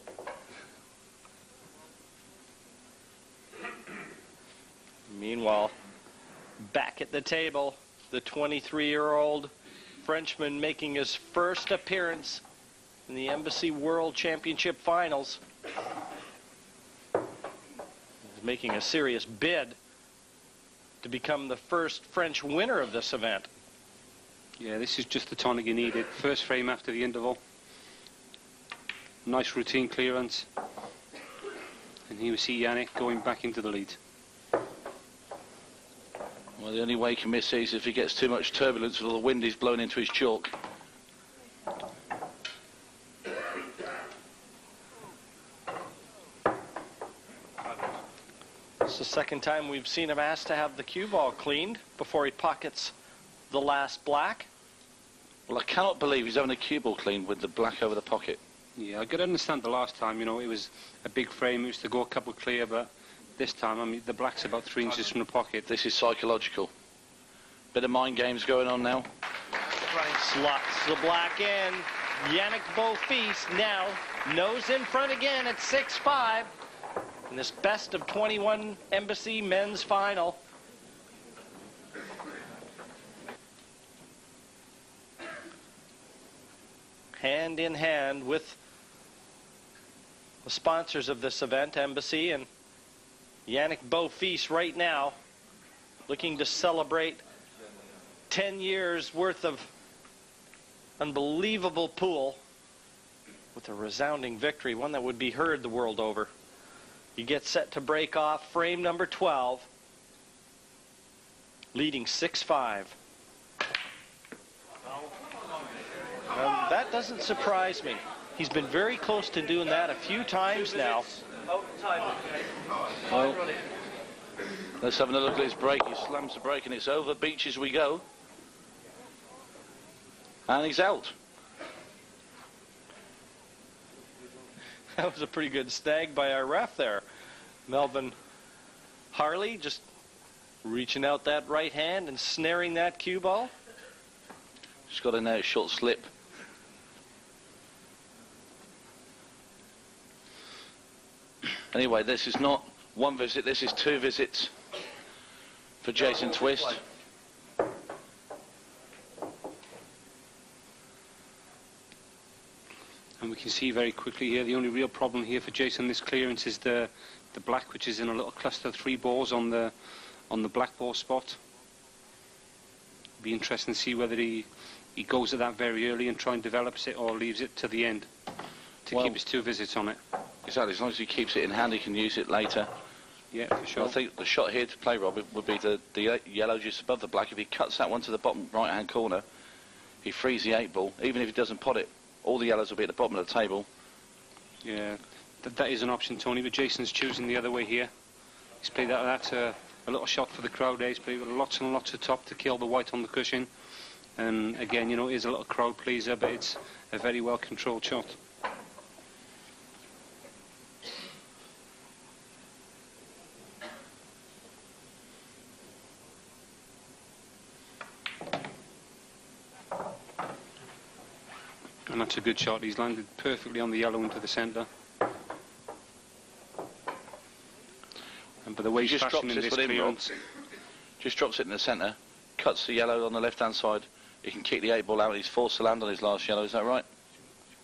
Meanwhile, back at the table, the 23-year-old Frenchman making his first appearance in the Embassy World Championship Finals. He's making a serious bid to become the first French winner of this event. Yeah, this is just the tonic you needed. First frame after the interval. Nice routine clearance. And here we see Yannick going back into the lead. Well, the only way he can miss it is if he gets too much turbulence with all the wind he's blowing into his chalk. It's the second time we've seen him asked to have the cue ball cleaned before he pockets the last black. Well, I cannot believe he's having a cue ball cleaned with the black over the pocket. Yeah, I could understand the last time, you know, it was a big frame, it was to go a couple clear, but this time, I mean, the black's about 3 inches from the pocket. This is psychological. Bit of mind games going on now. Slots the black in. Yannick Beaufils now nose in front again at 6-5 in this best of 21 Embassy men's final. Hand in hand with the sponsors of this event, Embassy, and Yannick Beaufils right now looking to celebrate 10 years worth of unbelievable pool with a resounding victory, one that would be heard the world over. He gets set to break off frame number 12, leading 6-5. That doesn't surprise me. He's been very close to doing that a few times now. Well, let's have a look at his break. He slams the break and it's over. Beaches we go. And he's out. That was a pretty good stag by our ref there. Melvin Harley just reaching out that right hand and snaring that cue ball. Just got in there, short slip. Anyway, this is not one visit, this is 2 visits for Jason Twist. And we can see very quickly here, the only real problem here for Jason, this clearance, is the black, which is in a little cluster of 3 balls on the black ball spot. Be interesting to see whether he goes at that very early and try and develops it, or leaves it to the end to keep his 2 visits on it. Exactly, as long as he keeps it in hand, he can use it later. Yeah, for sure. I think the shot here to play, Rob, would be the yellow just above the black. If he cuts that one to the bottom right-hand corner, he frees the 8 ball. Even if he doesn't pot it, all the yellows will be at the bottom of the table. Yeah, that is an option, Tony, but Jason's choosing the other way here. He's played that a little shot for the crowd there. He's played with lots and lots of top to kill the white on the cushion. And again, you know, it is a little crowd pleaser, but it's a very well controlled shot. And that's a good shot. He's landed perfectly on the yellow into the centre. And by the way he's fashioning this clearance, just drops it in the centre, cuts the yellow on the left-hand side. He can kick the 8 ball out. He's forced to land on his last yellow. Is that right?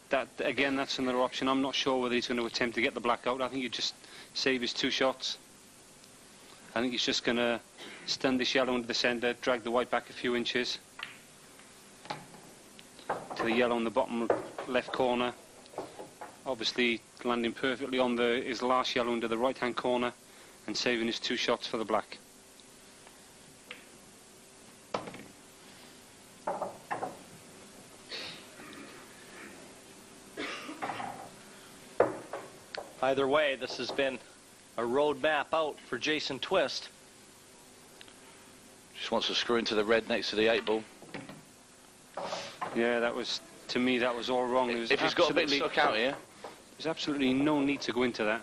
That again, that's another option. I'm not sure whether he's going to attempt to get the black out. I think he just save his 2 shots. I think he's just going to stun this yellow into the centre, drag the white back a few inches to the yellow in the bottom left corner. Obviously landing perfectly on his last yellow into the right-hand corner and saving his 2 shots for the black. Either way, this has been a road map out for Jason Twist. Just wants to screw into the red next to the 8 ball. Yeah, that was To me, that was all wrong. If he's got a bit stuck out here. There's absolutely no need to go into that.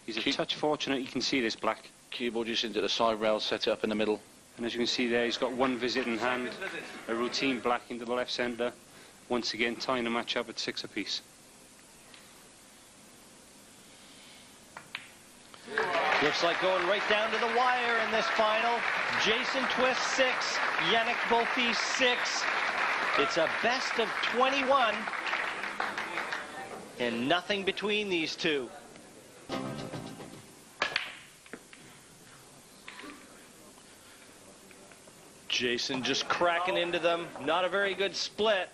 He's a touch fortunate you can see this black. Cue ball just into the side rail, set it up in the middle. And as you can see there, he's got one visit in hand, a routine black into the left centre. Once again, tying the match up at 6 apiece. Looks like going right down to the wire in this final. Jason Twist 6, Yannick Beaufils 6. It's a best of 21. And nothing between these two. Jason just cracking into them. Not a very good split.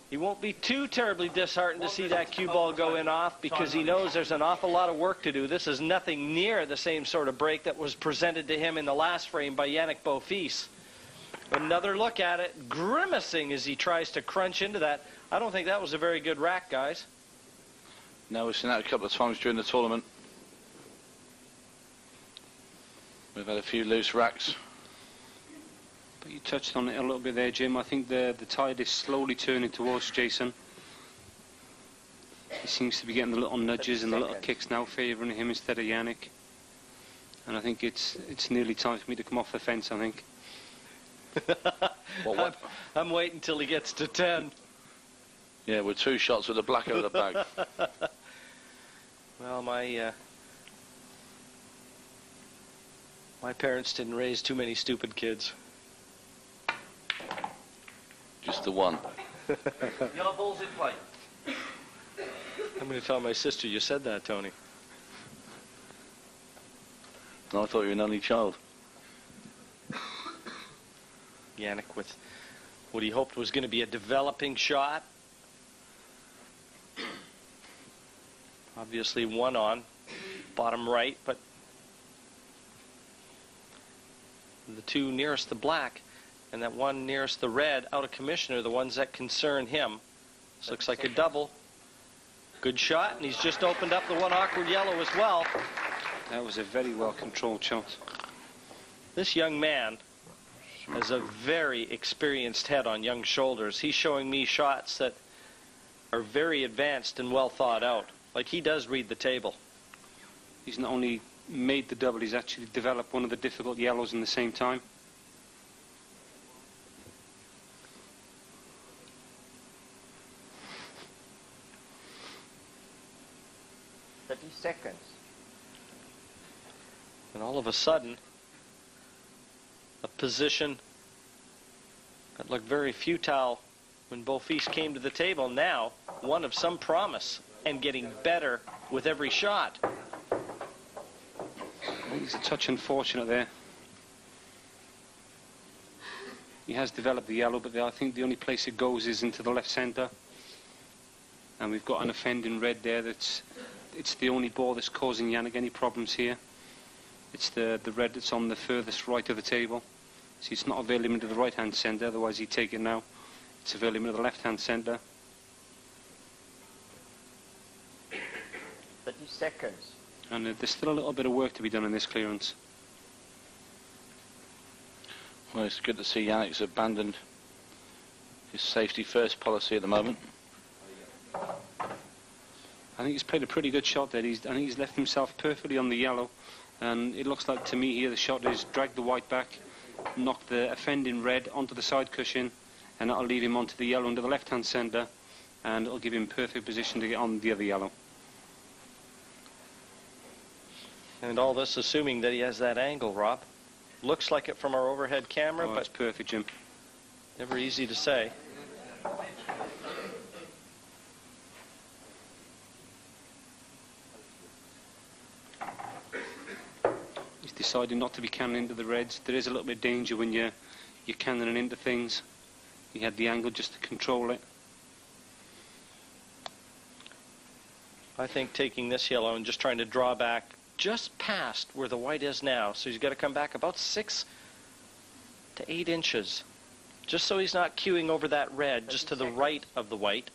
He won't be too terribly disheartened to see that cue ball go in off, because he knows there's an awful lot of work to do. This is nothing near the same sort of break that was presented to him in the last frame by Yannick Beaufils. Another look at it, grimacing as he tries to crunch into that. I don't think that was a very good rack, guys. No, we've seen that a couple of times during the tournament. We've had a few loose racks. But you touched on it a little bit there, Jim. I think the tide is slowly turning towards Jason. He seems to be getting the little nudges and the little kicks now, favouring him instead of Yannick. And I think it's nearly time for me to come off the fence, I think. What? I'm waiting till he gets to 10. Yeah, with 2 shots with the black over the bag. Well, my parents didn't raise too many stupid kids. Just the one. Yellow ball's in play. I'm going to tell my sister you said that, Tony. No, I thought you were an only child. Yannick with what he hoped was going to be a developing shot. Obviously one on, bottom right, but the two nearest the black and that one nearest the red out of commission are the ones that concern him. This looks like a double. Good shot, and he's just opened up the one awkward yellow as well. That was a very well controlled shot. This young man has a very experienced head on young shoulders. He's showing me shots that are very advanced and well thought out. Like, he does read the table. He's not only made the double, he's actually developed one of the difficult yellows in the same time. 30 seconds. And all of a sudden, a position that looked very futile when Beaufils came to the table, now one of some promise and getting better with every shot. He's a touch unfortunate there. He has developed the yellow, but I think the only place it goes is into the left centre. And we've got an offending red there. It's the only ball that's causing Yannick any problems here. It's the red that's on the furthest right of the table. See, it's not available into the right-hand centre, otherwise he'd take it now. It's available into the left-hand centre. 30 seconds. And there's still a little bit of work to be done in this clearance. Well, it's good to see Yannick's abandoned his safety-first policy at the moment. I think he's played a pretty good shot there. I think he's left himself perfectly on the yellow. And it looks like to me here the shot is drag the white back, knock the offending red onto the side cushion, and that'll lead him onto the yellow into the left-hand centre, and it'll give him perfect position to get on the other yellow. And all this assuming that he has that angle, Rob. Looks like it from our overhead camera, but but it's perfect, Jim. Never easy to say. He's decided not to be cannoning into the reds. There is a little bit of danger when you're cannoning into things. He had the angle just to control it. I think taking this yellow and just trying to draw back just past where the white is now. So he's got to come back about 6 to 8 inches. Just so he's not queuing over that red, just to the right of the white.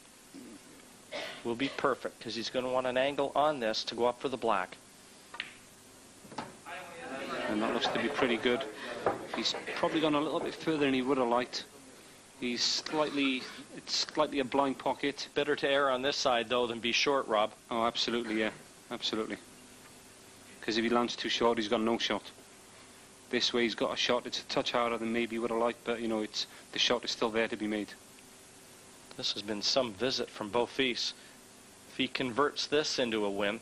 Will be perfect, because he's going to want an angle on this to go up for the black. And that looks to be pretty good. He's probably gone a little bit further than he would have liked. It's slightly a blind pocket. Better to err on this side, though, than be short, Rob. Oh, absolutely, yeah. Absolutely. Because if he lands too short, he's got no shot. This way, he's got a shot. It's a touch harder than maybe he would have liked, but, you know, the shot is still there to be made. This has been some visit from Beaufils. If he converts this into a win,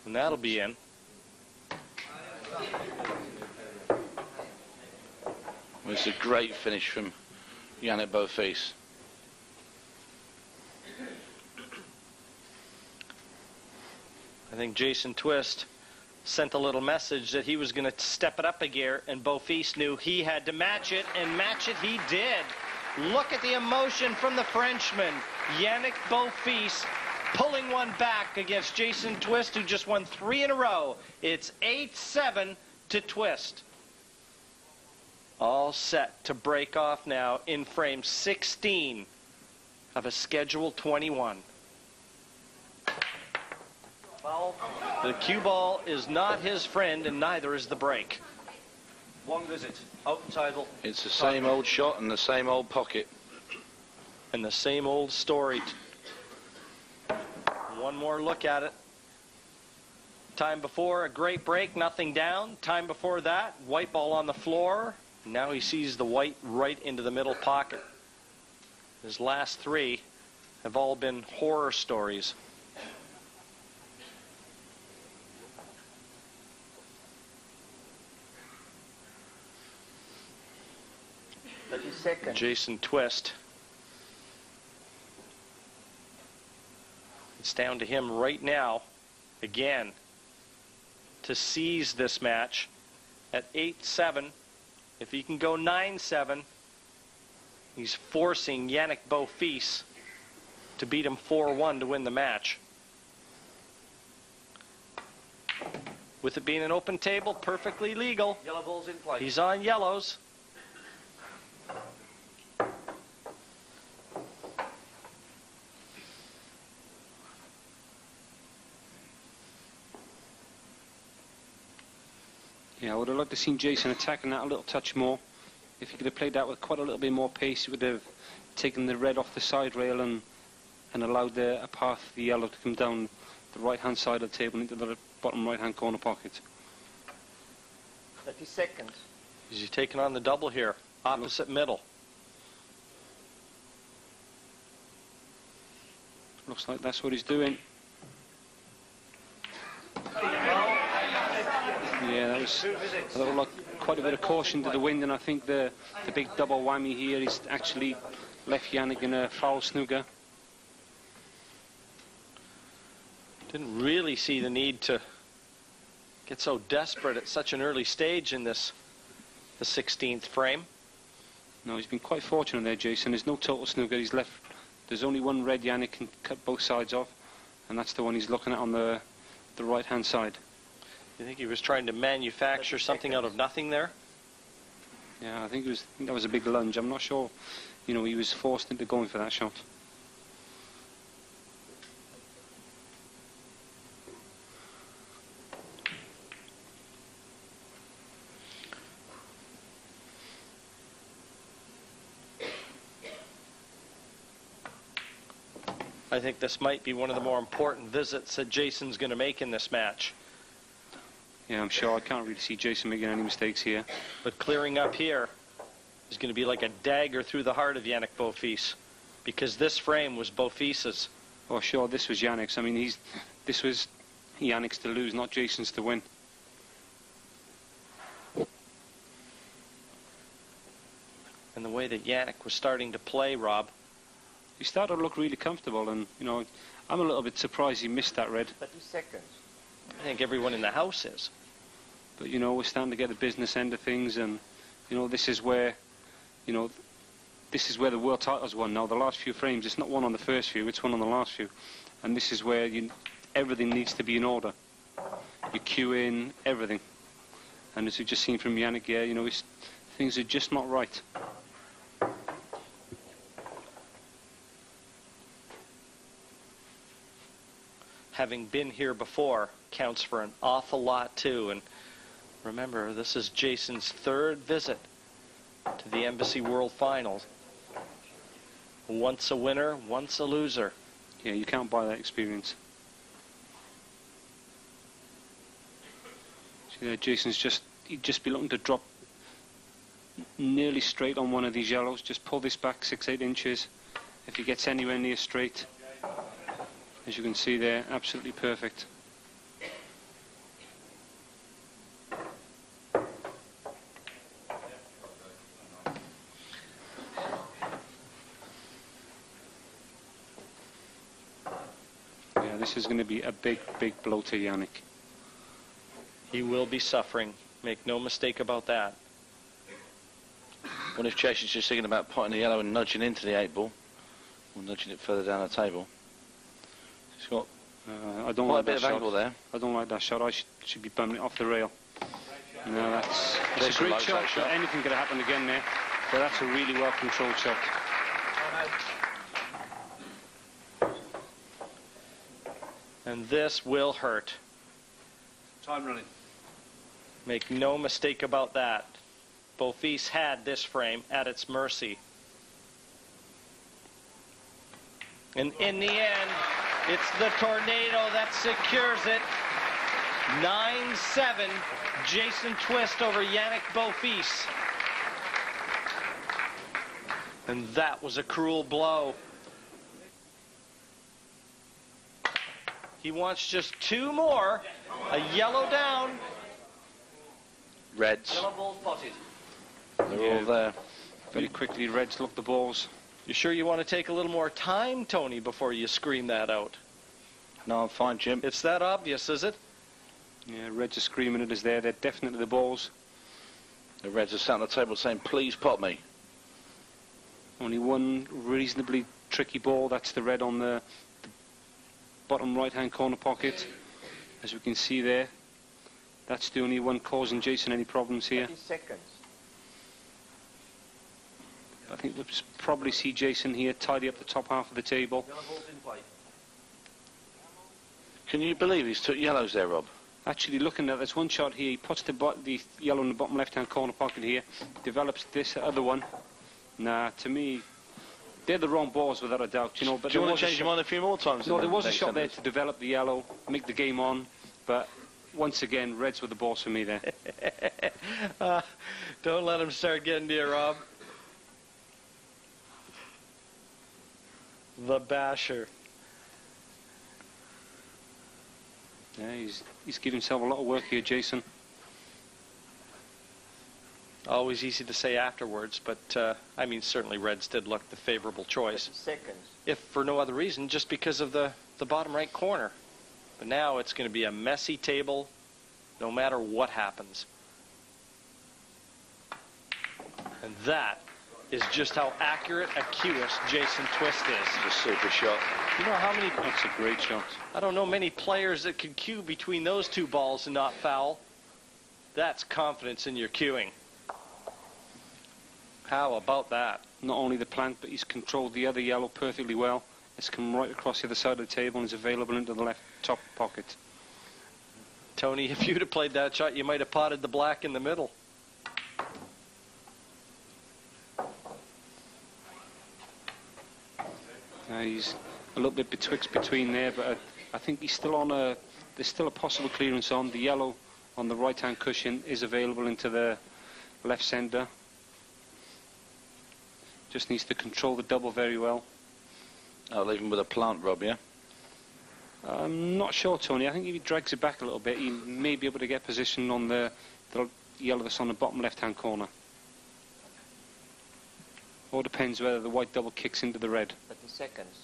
and that'll be in. It's a great finish from Yannick Beaufils. I think Jason Twist sent a little message that he was going to step it up a gear, and Beaufils knew he had to match it, and match it he did. Look at the emotion from the Frenchman. Yannick Beaufils pulling one back against Jason Twist, who just won 3 in a row. It's 8-7 to Twist. All set to break off now in frame 16 of a scheduled 21. The cue ball is not his friend, and neither is the break. One visit. Open table. It's the same old shot and the same old pocket. And the same old story. One more look at it. Time before, a great break, nothing down. Time before that, white ball on the floor. Now he sees the white right into the middle pocket. His last 3 have all been horror stories. Jason Twist. It's down to him right now, again, to seize this match at 8-7. If he can go 9-7, he's forcing Yannick Beaufils to beat him 4-1 to win the match. With it being an open table, perfectly legal. Yellow ball's in play. He's on yellows. Yeah, I would have liked to have seen Jason attacking that a little touch more. If he could have played that with quite a little bit more pace, he would have taken the red off the side rail and allowed a path for the yellow to come down the right-hand side of the table into the bottom right-hand corner pocket. 30 seconds. Is he taking on the double here? Opposite middle. Looks like that's what he's doing. Yeah, that was like quite a bit of caution to the wind, and I think the big double whammy here is actually left Yannick in a foul snooker. Didn't really see the need to get so desperate at such an early stage in this, the 16th frame. No, he's been quite fortunate there, Jason. There's no total snooker. He's left. There's only one red Yannick can cut both sides off, and that's the one he's looking at on the right-hand side. You think he was trying to manufacture something out of nothing there? Yeah, I think that was a big lunge. I'm not sure. You know, he was forced into going for that shot. I think this might be one of the more important visits that Jason's going to make in this match. Yeah, I'm sure. I can't really see Jason making any mistakes here. But clearing up here is going to be like a dagger through the heart of Yannick Beaufils, because this frame was Beaufils's. Oh, sure, this was Yannick's. I mean, this was Yannick's to lose, not Jason's to win. And the way that Yannick was starting to play, Rob. He started to look really comfortable, and, you know, I'm a little bit surprised he missed that red. 30 seconds. I think everyone in the house is. But, you know, we're starting to get the business end of things, and, you know, this is where, you know, this is where the world title's won. Now, the last few frames, it's not one on the first few, it's one on the last few. And this is where everything needs to be in order. You cue in, everything. And as we've just seen from Yannick, yeah, you know, things are just not right. Having been here before counts for an awful lot too. And remember, this is Jason's 3rd visit to the Embassy World Finals. Once a winner, once a loser. Yeah, you can't buy that experience. See there, he'd just be looking to drop nearly straight on one of these yellows. Just pull this back 6-8 inches. If he gets anywhere near straight, as you can see there, absolutely perfect. Yeah, this is going to be a big, big blow to Yannick. He will be suffering. Make no mistake about that. What if Jason's just thinking about potting the yellow and nudging into the 8 ball? Or nudging it further down the table? He's got I don't quite like a bit that of shot. angle there. I don't like that shot. I should be bumming it off the rail. No, it's a Jason great likes shot, that shot. but anything could have happened again there. But that's a really well controlled shot. And this will hurt. Time running. Make no mistake about that. Beaufils had this frame at its mercy. And in the end, it's the tornado that secures it. 9-7, Jason Twist over Yannick Beaufils. And that was a cruel blow. He wants just 2 more. A yellow down. Reds. Yellow ball potted. They're all there. Very quickly, Reds look the balls. You sure you want to take a little more time, Tony, before you scream that out? No, I'm fine, Jim. It's that obvious, is it? Yeah, Reds are screaming at us there. They're definitely the balls. The Reds are sat on the table saying, please pot me. Only one reasonably tricky ball. That's the red on the bottom right-hand corner pocket. As we can see there, that's the only one causing Jason any problems here. 30 seconds. I think we'll probably see Jason here tidy up the top half of the table. Yellow ball's in play. Can you believe he's took yellows there, Rob? Actually, looking at this one shot here, he puts the yellow in the bottom left-hand corner pocket here, develops this other one. Nah, to me, they're the wrong balls without a doubt, you know. But Do you want was to a change your shot- mind a few more times? No, in there the was a next shot there sentence? to develop the yellow, make the game on, but once again, Reds with the balls for me there. Don't let him start getting to you, Rob. The basher. Yeah, he's giving himself a lot of work here, Jason. Always easy to say afterwards, but I mean, certainly Reds did look the favorable 30 choice. seconds. If for no other reason, just because of the bottom right corner. But now it's going to be a messy table, no matter what happens. And that is just how accurate, acuous Jason Twist is. It's a super shot. You know how many... That's a great shot. I don't know many players that can cue between those 2 balls and not foul. That's confidence in your cueing. How about that? Not only the plant, but he's controlled the other yellow perfectly well. It's come right across the other side of the table and is available into the left top pocket. Tony, if you'd have played that shot, you might have potted the black in the middle. He's a little bit between there, but I think he's still on there's still a possible clearance on. The yellow on the right-hand cushion is available into the left centre. Just needs to control the double very well. I'll leave him with a plant, Rob, yeah? I'm not sure, Tony. I think if he drags it back a little bit, he may be able to get position on the yellow that's on the bottom left-hand corner. Or depends whether the white double kicks into the red. 30 seconds.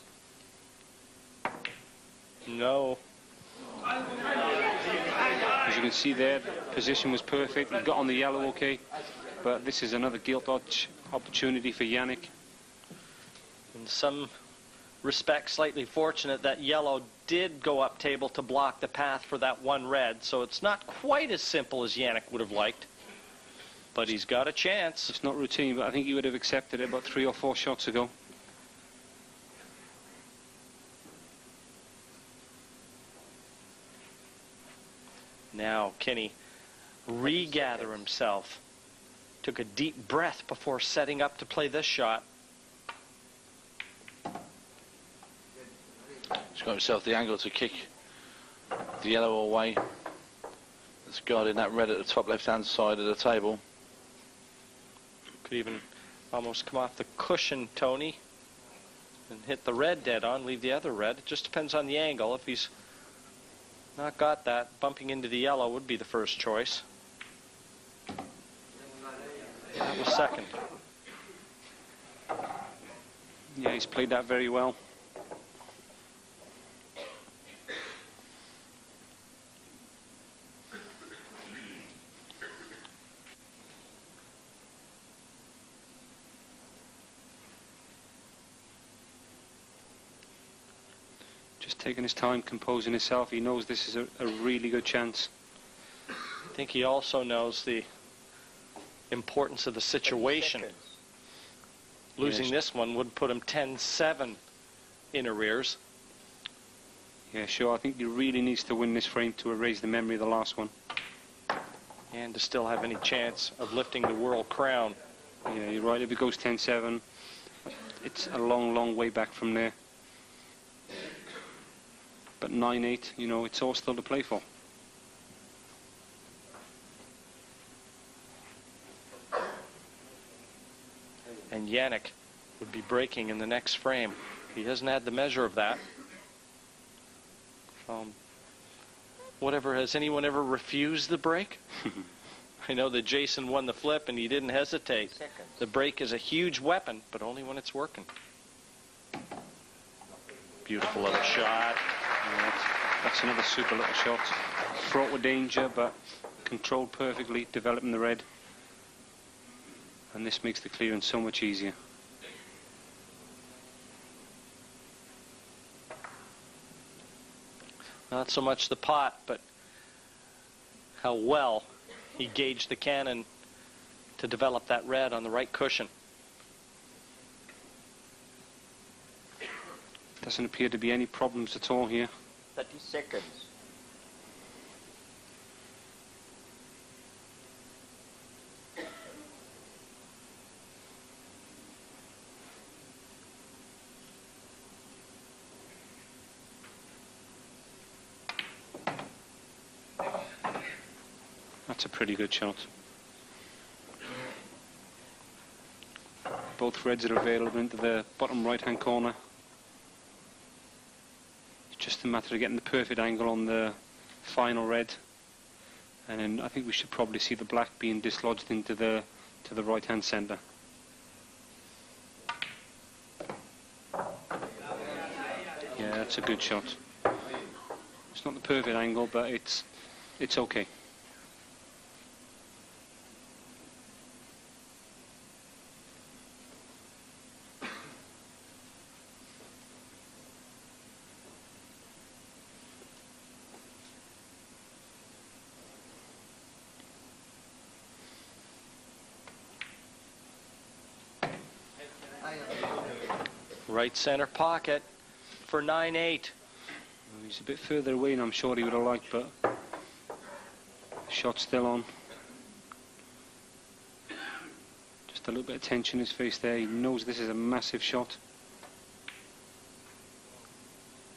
No. As you can see there, position was perfect. He got on the yellow okay. But this is another gilt edge opportunity for Yannick. In some respects, slightly fortunate that yellow did go up table to block the path for that one red. So it's not quite as simple as Yannick would have liked. But he's got a chance. It's not routine, but I think he would have accepted it about 3 or 4 shots ago. Now, can he regather himself Took a deep breath before setting up to play this shot. He's got himself the angle to kick the yellow away. It's guarding that red at the top left-hand side of the table. Could even almost come off the cushion, Tony, and hit the red dead on, leave the other red. It just depends on the angle. If he's not got that, bumping into the yellow would be the first choice. That was second. Yeah, he's played that very well. Just taking his time, composing himself. He knows this is a really good chance. I think he also knows the importance of the situation. Losing this one would put him 10-7 in arrears. Yeah, sure. I think he really needs to win this frame to erase the memory of the last one. And to still have any chance of lifting the world crown. Yeah, you're right. If it goes 10-7, it's a long, long way back from there. But 9-8, you know, it's all still to play for. And Yannick would be breaking in the next frame. He hasn't had the measure of that. Has anyone ever refused the break? I know that Jason won the flip and he didn't hesitate. The break is a huge weapon, but only when it's working. Beautiful little shot. Yeah, that's another super little shot. Fraught with danger, but controlled perfectly, developing the red. And this makes the clearance so much easier. Not so much the pot, but how well he gauged the cannon to develop that red on the right cushion. Doesn't appear to be any problems at all here. 30 seconds. That's a pretty good shot. Both reds are available into the bottom right-hand corner. It's just a matter of getting the perfect angle on the final red. And then I think we should probably see the black being dislodged into the right-hand centre. Yeah, that's a good shot. It's not the perfect angle, but it's okay. Right center pocket for 9-8. He's a bit further away than I'm sure he would have liked, but the shot's still on. Just a little bit of tension in his face there. He knows this is a massive shot.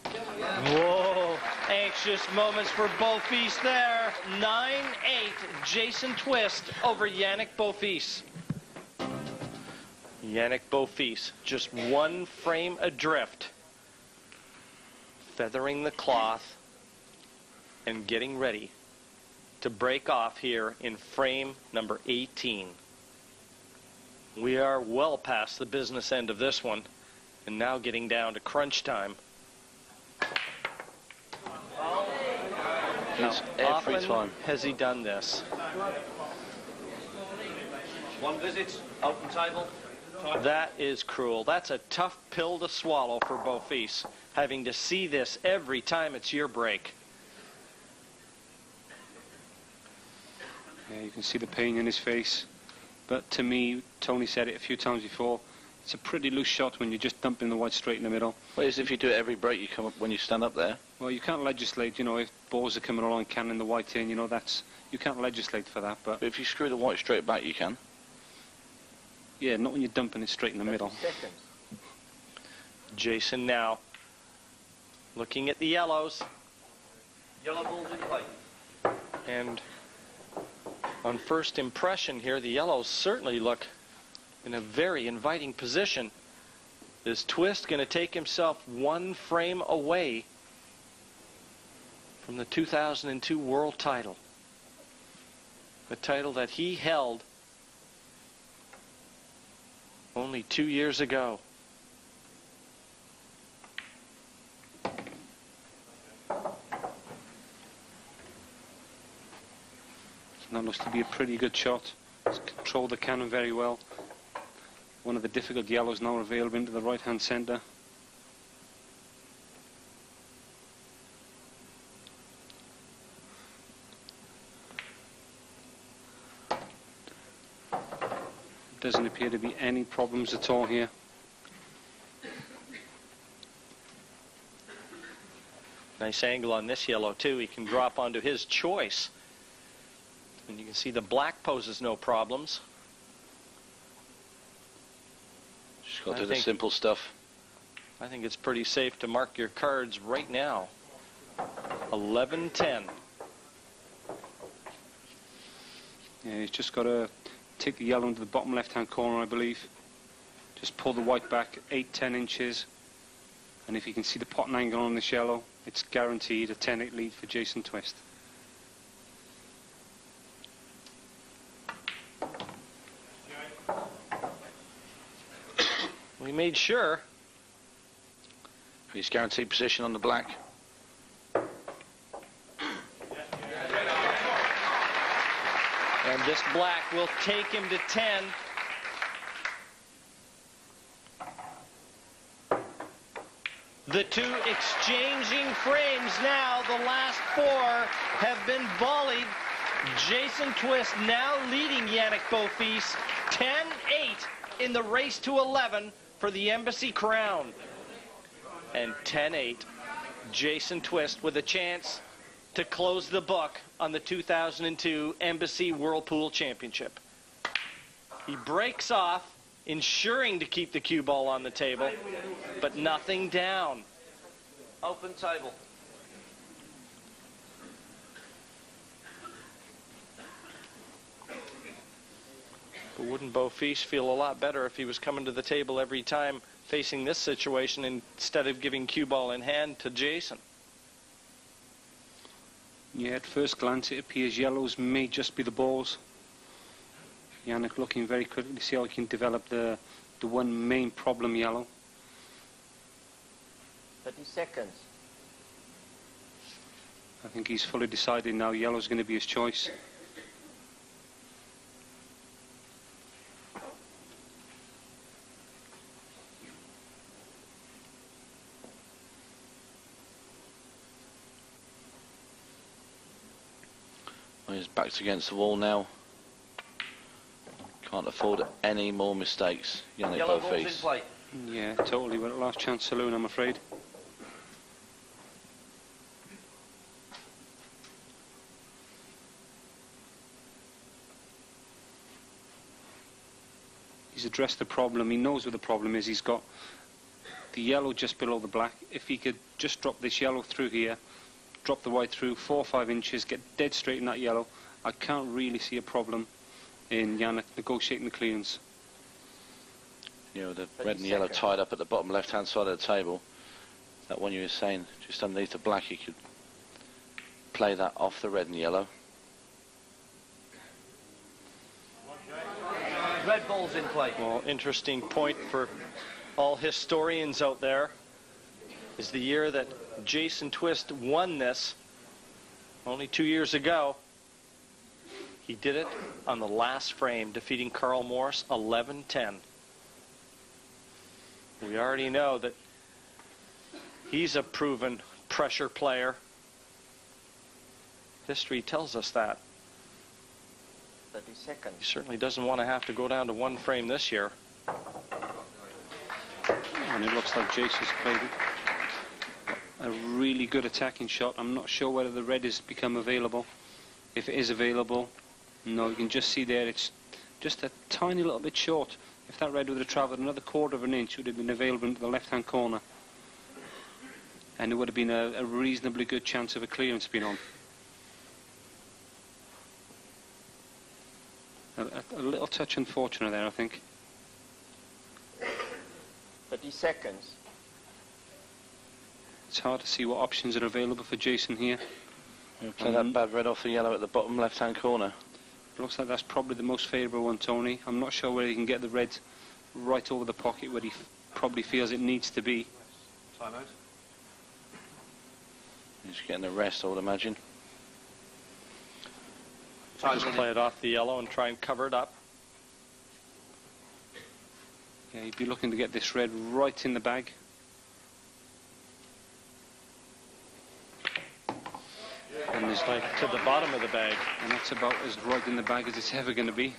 Whoa, anxious moments for Beaufils there. 9-8, Jason Twist over Yannick Beaufils. Yannick Beaufils, just one frame adrift, feathering the cloth and getting ready to break off here in frame number 18. We are well past the business end of this one and now getting down to crunch time. He's every time. Has he done this? One visit, open table. That is cruel. That's a tough pill to swallow for Beaufils, having to see this every time it's your break. Yeah, you can see the pain in his face. But to me, Tony said it a few times before, it's a pretty loose shot when you're just dumping the white straight in the middle. Well, as if you do it every break, you come up when you stand up there. Well, you can't legislate, you know, if balls are coming along cannon the white in, you know, you can't legislate for that. But if you screw the white straight back, you can. Yeah, not when you're dumping it straight in the middle. Seconds. Jason now looking at the yellows. Yellow balls in play. And on first impression here, the yellows certainly look in a very inviting position. Is Twist going to take himself one frame away from the 2002 world title? The title that he held only 2 years ago. That looks to be a pretty good shot. He's controlled the cannon very well. One of the difficult yellows now available into the right-hand centre. Doesn't appear to be any problems at all here. Nice angle on this yellow too. He can drop onto his choice. And you can see the black poses no problems. Just got to do the simple stuff. I think it's pretty safe to mark your cards right now. 11-10. Yeah, he's just got to take the yellow into the bottom left-hand corner, I believe. Just pull the white back 8-10 inches. And if you can see the potting angle on this yellow, it's guaranteed a 10-8 lead for Jason Twist. We made sure. He's guaranteed position on the black. And this black will take him to 10. The two exchanging frames now. The last four have been volleyed. Jason Twist now leading Yannick Beaufils 10-8 in the race to 11 for the Embassy crown. And 10-8, Jason Twist with a chance to close the book on the 2002 Embassy Whirlpool Championship. He breaks off, ensuring to keep the cue ball on the table, but nothing down. Open table. But wouldn't Beaufils feel a lot better if he was coming to the table every time facing this situation instead of giving cue ball in hand to Jason? Yeah, at first glance it appears yellows may just be the balls. Yannick looking very quickly to see how he can develop the one main problem yellow. 30 seconds. I think he's fully decided now yellow's going to be his choice. His back's against the wall now. Can't afford any more mistakes. Yannick Yellow balls in Beaufils. play. Yeah, totally. We're at last chance saloon, I'm afraid. He's addressed the problem. He knows what the problem is. He's got the yellow just below the black. If he could just drop this yellow through here, drop the white through 4 or 5 inches, get dead straight in that yellow, I can't really see a problem in Yannick negotiating the clearance. You know, the red and yellow tied up at the bottom left-hand side of the table. That one you were saying, just underneath the black, he could play that off the red and yellow. Red balls in play. Well, interesting point for all historians out there is the year that Jason Twist won this only 2 years ago. He did it on the last frame, defeating Carl Morris 11-10. We already know that he's a proven pressure player. History tells us that. 30 seconds. He certainly doesn't want to have to go down to one frame this year. And it looks like Jason's played a really good attacking shot. I'm not sure whether the red has become available. If it is available, no, you can just see there it's just a tiny little bit short. If that red would have travelled another quarter of an inch, it would have been available into the left-hand corner. And it would have been a reasonably good chance of a clearance being on. A little touch unfortunate there, I think. 30 seconds. It's hard to see what options are available for Jason here. Play that bad red off the yellow at the bottom left-hand corner. Looks like that's probably the most favourable one, Tony. I'm not sure where he can get the red right over the pocket where he probably feels it needs to be. Time out. He's getting the rest, I would imagine. Just play it off the yellow and try and cover it up. Yeah, he'd be looking to get this red right in the bag. And there's Like to the bottom of the bag. And that's about as right in the bag as it's ever going to be.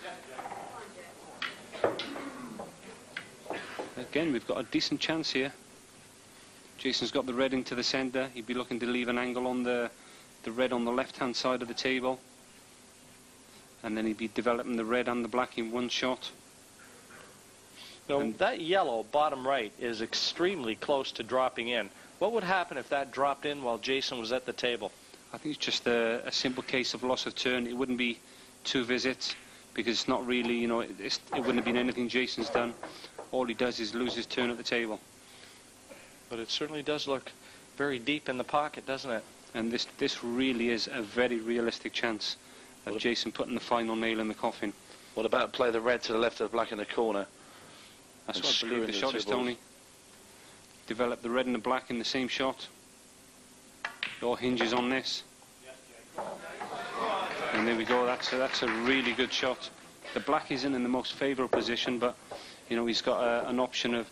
Again, we've got a decent chance here. Jason's got the red into the centre. He'd be looking to leave an angle on the red on the left-hand side of the table. And then he'd be developing the red and the black in one shot. Now, that yellow, bottom right, is extremely close to dropping in. What would happen if that dropped in while Jason was at the table? I think it's just a simple case of loss of turn. It wouldn't be 2 visits because it's not really, you know, it wouldn't have been anything Jason's done. All he does is lose his turn at the table. But it certainly does look very deep in the pocket, doesn't it? And this really is a very realistic chance of Jason putting the final nail in the coffin. What about play the red to the left of the black in the corner? That's what I believe the shot is, Tony. Develop the red and the black in the same shot. It all hinges on this. And there we go, that's a really good shot. The black isn't in the most favourable position, but you know, he's got an option of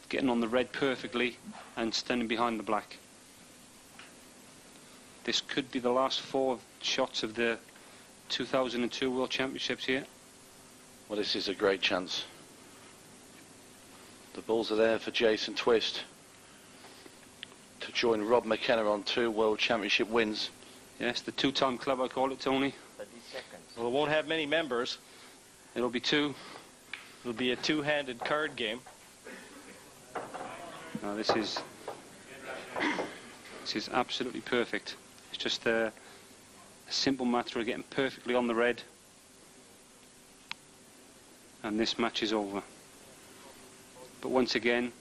getting on the red perfectly and standing behind the black. This could be the last 4 shots of the 2002 World Championships here. Well, this is a great chance. The balls are there for Jason Twist to join Rob McKenna on 2 World Championship wins. Yes, the 2-time club, I call it, Tony. 30 seconds. Well, it won't have many members. It'll be 2. It'll be a 2-handed card game. No, this is absolutely perfect. It's just a simple matter of getting perfectly on the red, and this match is over. But once again,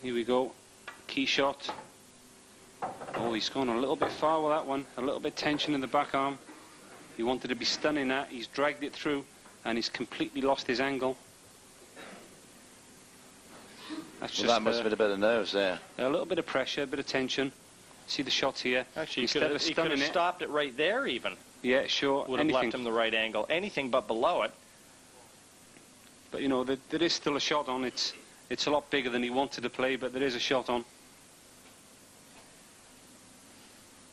here we go, key shot. Oh, he's gone a little bit far with that one, a little bit tension in the back arm. He wanted to be stunning that, he's dragged it through, and he's completely lost his angle. That's Well, that must have been a bit of nerves there. A little bit of pressure, a bit of tension. See the shots here. Actually, Instead he could have stopped it right there even. Yeah, sure. Would have left him the right angle. Anything but below it. But you know, there is still a shot on. It's a lot bigger than he wanted to play, but there is a shot on.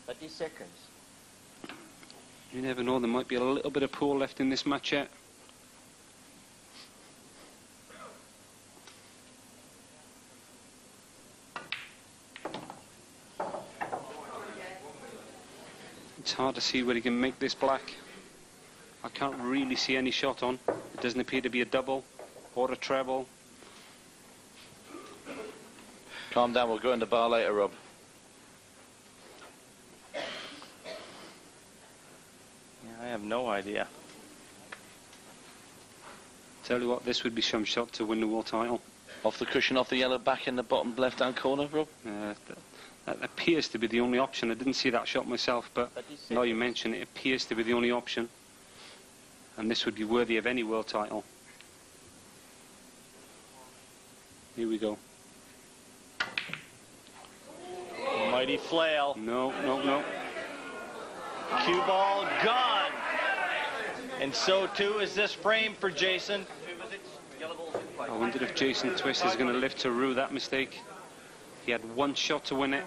30 seconds. You never know, there might be a little bit of pool left in this match yet. It's hard to see where he can make this black. I can't really see any shot on. It doesn't appear to be a double or a treble. Calm down, we'll go in the bar later, Rob. Yeah, I have no idea. Tell you what, this would be some shot to win the world title. Off the cushion, off the yellow back in the bottom left-hand corner, Rob? That appears to be the only option. I didn't see that shot myself, but now you mention it, it appears to be the only option. And this would be worthy of any world title. Here we go. Mighty flail. No, no, no. Cue ball gone. And so too is this frame for Jason. I wondered if Jason Twist is going to live to rue that mistake. He had 1 shot to win it.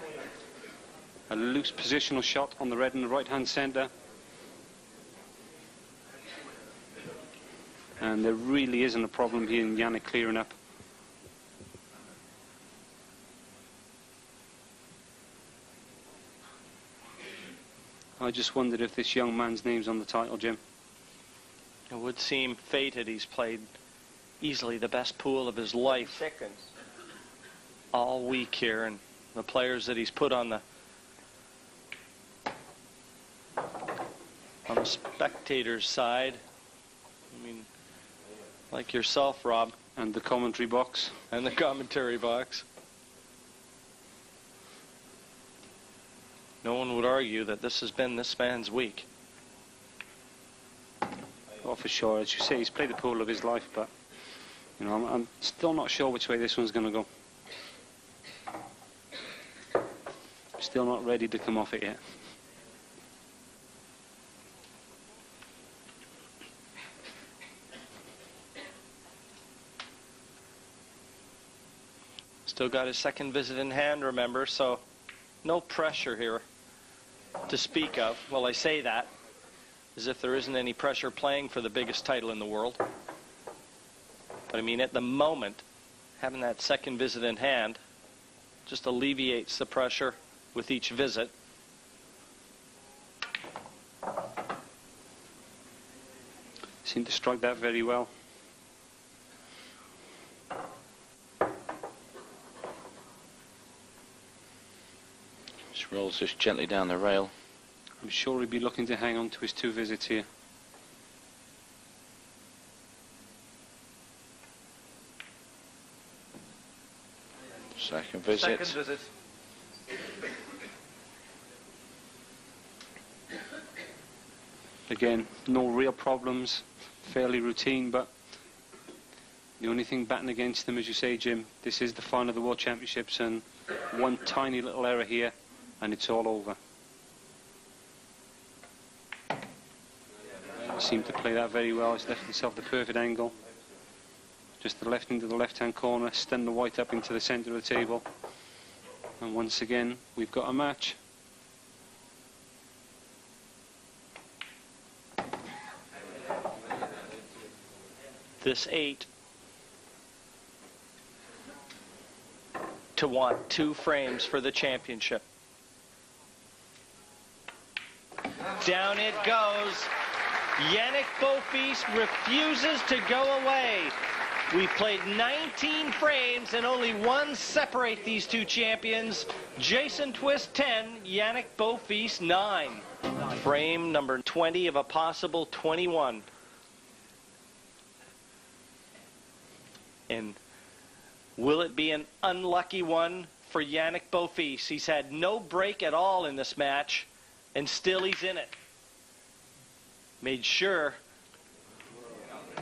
A loose positional shot on the red and the right-hand centre. And there really isn't a problem here in Yannick clearing up. I just wondered if this young man's name's on the title, Jim. It would seem fated. He's played easily the best pool of his life Seconds. all week here, and the players that he's put on the spectators' side. I mean, like yourself, Rob. And the commentary box. And the commentary box. No one would argue that this has been this man's week. Oh, for sure. As you say, he's played the pool of his life, but you know, I'm still not sure which way this one's going to go. Still not ready to come off it yet. Still got his second visit in hand, remember, so no pressure here to speak of. Well, I say that as if there isn't any pressure playing for the biggest title in the world. But I mean, at the moment, having that second visit in hand just alleviates the pressure with each visit. Seemed to strike that very well. Just rolls this gently down the rail. I'm sure he'd be looking to hang on to his 2 visits here. Second visit. Second visit. Again, no real problems, fairly routine, but the only thing batting against them, as you say, Jim, this is the final of the World Championships, and one tiny little error here and it's all over. Seemed to play that very well. He's left himself the perfect angle. Just the left into the left-hand corner, stun the white up into the centre of the table. And once again, we've got a match. This 8 to want 2 frames for the championship. Down it goes. Yannick Beaufils refuses to go away. We've played 19 frames and only 1 separate these 2 champions. Jason Twist 10, Yannick Beaufils 9. Frame number 20 of a possible 21. And will it be an unlucky one for Yannick Beaufils? He's had no break at all in this match, and still he's in it. Made sure.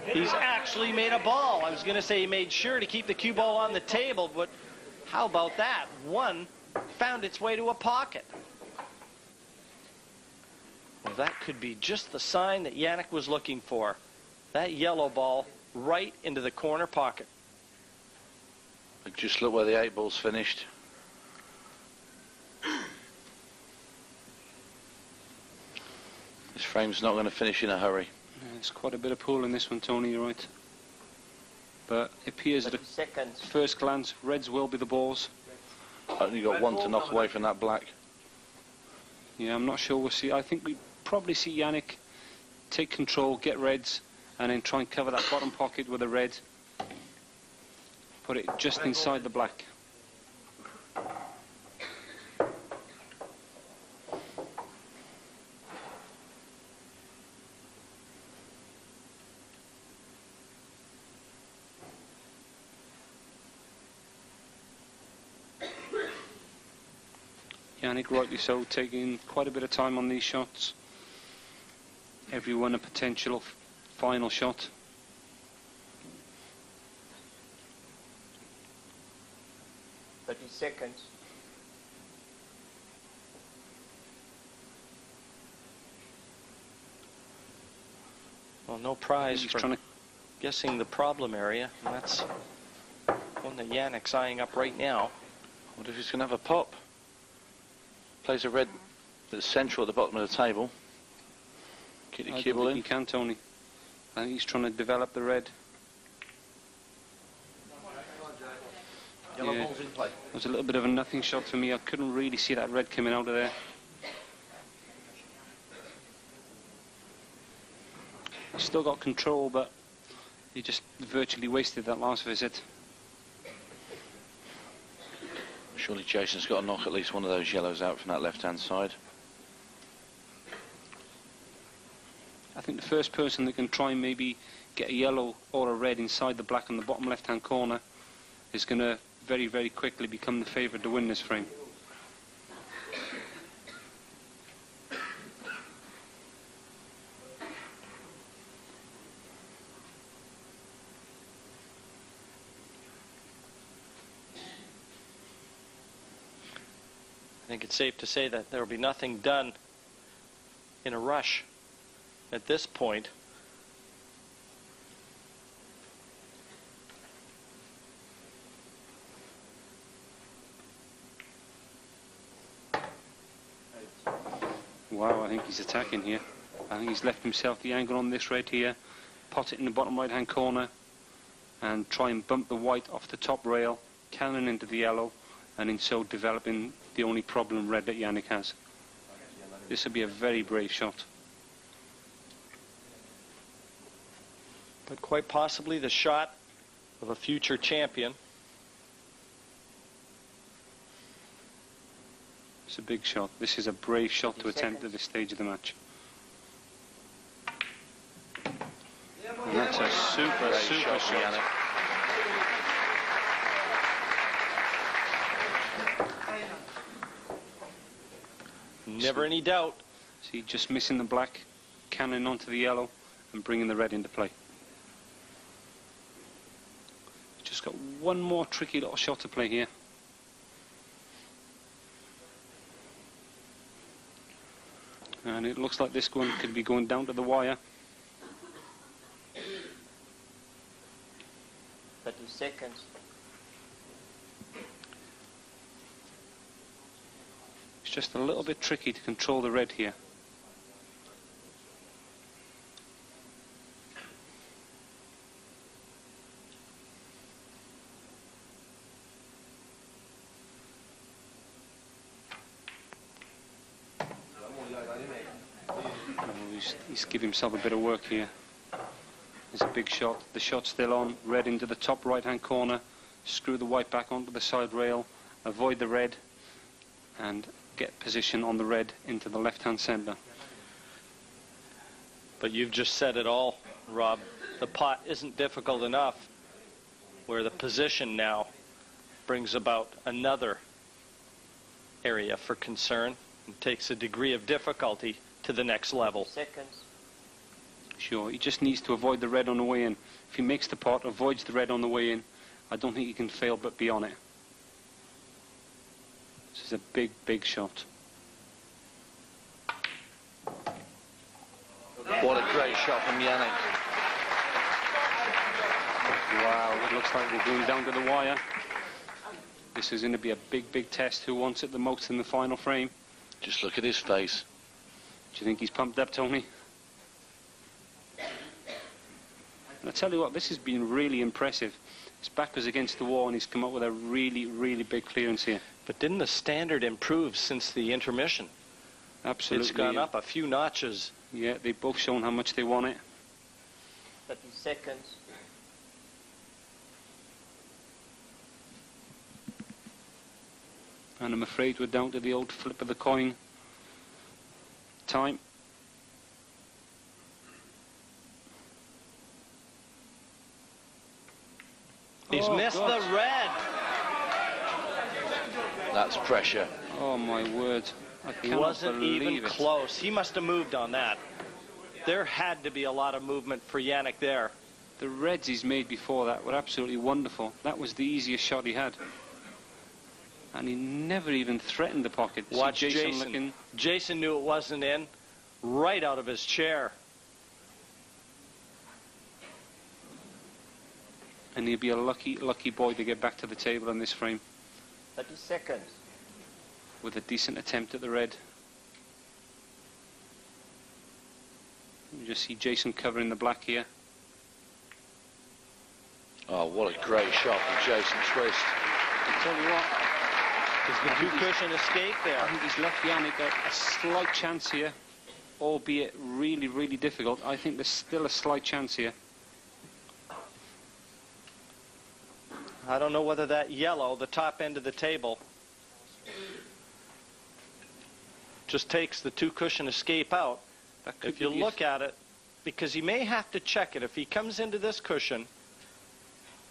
He's actually made a ball. I was going to say he made sure to keep the cue ball on the table, but how about that? One found its way to a pocket. Well, that could be just the sign that Yannick was looking for. That yellow ball right into the corner pocket. Just look where the 8 ball's finished. This frame's not going to finish in a hurry. There's quite a bit of pull in this one, Tony, you're right. But it appears that at first glance, reds will be the balls. Only got 1 to knock away from that black. Yeah, I'm not sure we'll see. I think we probably see Yannick take control, get reds, and then try and cover that bottom pocket with a red. Put it just inside the black. Yannick, rightly so, taking quite a bit of time on these shots. Every one a potential final shot. Seconds. Well, no prize for guessing the problem area. And that's one that Yannick's eyeing up right now. What if he's going to have a pop? Plays a red that's central at the bottom of the table. Get your cue ball in. You can, Tony. I think he's trying to develop the red. Yellow ball's in play. It was a little bit of a nothing shot for me. I couldn't really see that red coming out of there. He's still got control, but he just virtually wasted that last visit. Surely Jason's got to knock at least one of those yellows out from that left-hand side. I think the first person that can try and maybe get a yellow or a red inside the black on the bottom left-hand corner is going to very, very quickly become the favourite to win this frame. I think it's safe to say that there will be nothing done in a rush at this point. Wow, I think he's attacking here. I think he's left himself the angle on this red here, pot it in the bottom right-hand corner, and try and bump the white off the top rail, cannon into the yellow, and in so developing the only problem red that Yannick has. This would be a very brave shot. But quite possibly the shot of a future champion. It's a big shot. This is a brave shot to attempt at this stage of the match. And that's a super shot. Never any doubt. See, just missing the black, cannon onto the yellow, and bringing the red into play. Just got one more tricky little shot to play here. And it looks like this one could be going down to the wire. 30 seconds. It's just a little bit tricky to control the red here. He's giving himself a bit of work here. There's a big shot. The shot's still on. Red into the top right-hand corner. Screw the white back onto the side rail. Avoid the red. And get position on the red into the left-hand centre. But you've just said it all, Rob. The pot isn't difficult enough, where the position now brings about another area for concern and takes a degree of difficulty to the next level. Seconds. Sure, he just needs to avoid the red on the way in. If he makes the pot, avoids the red on the way in, I don't think he can fail but be on it. This is a big, big shot. What a great shot from Yannick. Wow, it looks like we're going down to the wire. This is going to be a big, big test. Who wants it the most in the final frame? Just look at his face. Do you think he's pumped up, Tony? And I tell you what, this has been really impressive. His back was against the wall and he's come up with a really, really big clearance here. But didn't the standard improve since the intermission? Absolutely. It's gone up a few notches. Yeah, they've both shown how much they want it. 30 seconds. And I'm afraid we're down to the old flip of the coin. Time. He's missed the red. That's pressure. Oh my word. I He cannot wasn't even believe it. close. He must have moved on that. There had to be a lot of movement for Yannick there. The reds he's made before that were absolutely wonderful. That was the easiest shot he had. And he never even threatened the pocket. Watch See Jason. looking. Jason knew it wasn't in, right out of his chair. And he'll be a lucky, lucky boy to get back to the table in this frame 30 seconds. with a decent attempt at the red. You just see Jason covering the black here. Oh, what a great shot from Jason Twist. I tell you what, Is the two-cushion escape there? I think he's left Yannick a slight chance here. albeit really, really difficult. I think there's still a slight chance here. I don't know whether that yellow, the top end of the table, just takes the two-cushion escape out. If you look at it, because he may have to check it. If he comes into this cushion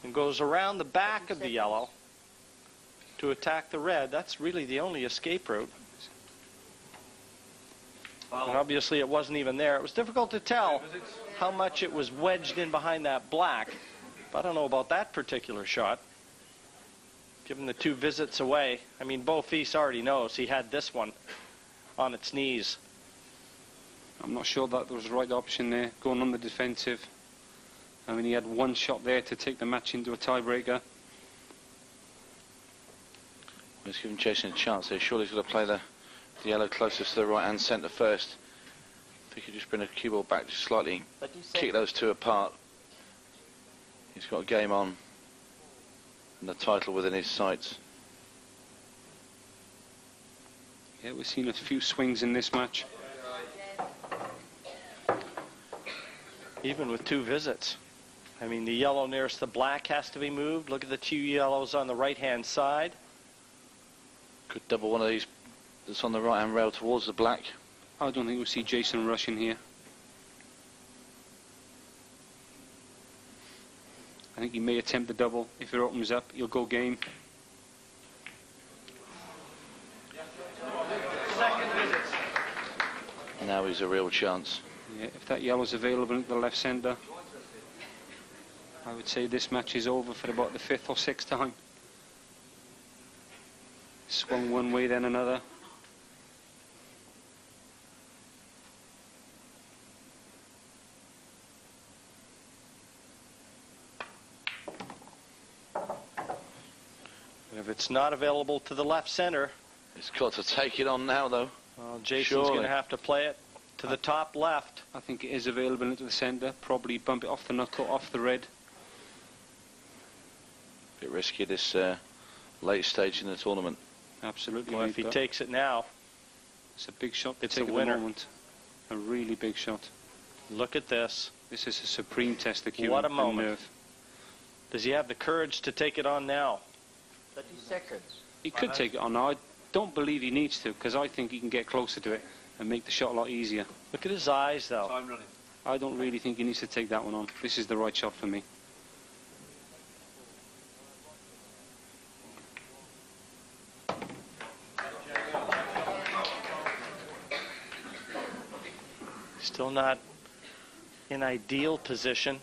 and goes around the back of the yellow to attack the red, that's really the only escape route. And obviously it wasn't even there. It was difficult to tell how much it was wedged in behind that black. But I don't know about that particular shot. Given the 2 visits away, I mean, Beaufils already knows he had this one on its knees. I'm not sure that was the right option there, going on the defensive. I mean, he had 1 shot there to take the match into a tiebreaker. Let's give him Jason a chance there. Surely he's got to play the yellow closest to the right-hand centre first. If he could just bring the cue ball back just slightly, kick those 2 apart. He's got a game on and the title within his sights. Yeah, we've seen a few swings in this match. Even with 2 visits. I mean, the yellow nearest the black has to be moved. Look at the 2 yellows on the right-hand side. Could double one of these that's on the right-hand rail towards the black. I don't think we'll see Jason rushing here. I think he may attempt the double. If it opens up, he'll go game. Now is a real chance. Yeah, if that yellow's available at the left centre, I would say this match is over for about the 5th or 6th time. Swung one way, then another. If it's not available to the left center, It's got to take it on now, though. well, Jason's going to have to play it to the top left. I think it is available into the centre. Probably bump it off the knuckle, off the red. Bit risky this late stage in the tournament. Absolutely. Well, if he takes it now, it's a big shot to it's take a at winner. the moment. A really big shot. Look at this. This is a supreme test of cue What a and moment. nerve. Does he have the courage to take it on now? 30 seconds. He could take it on now. I don't believe he needs to, because I think he can get closer to it and make the shot a lot easier. Look at his eyes, though. Time running. I don't really think he needs to take that one on. This is the right shot for me. Still not in ideal position.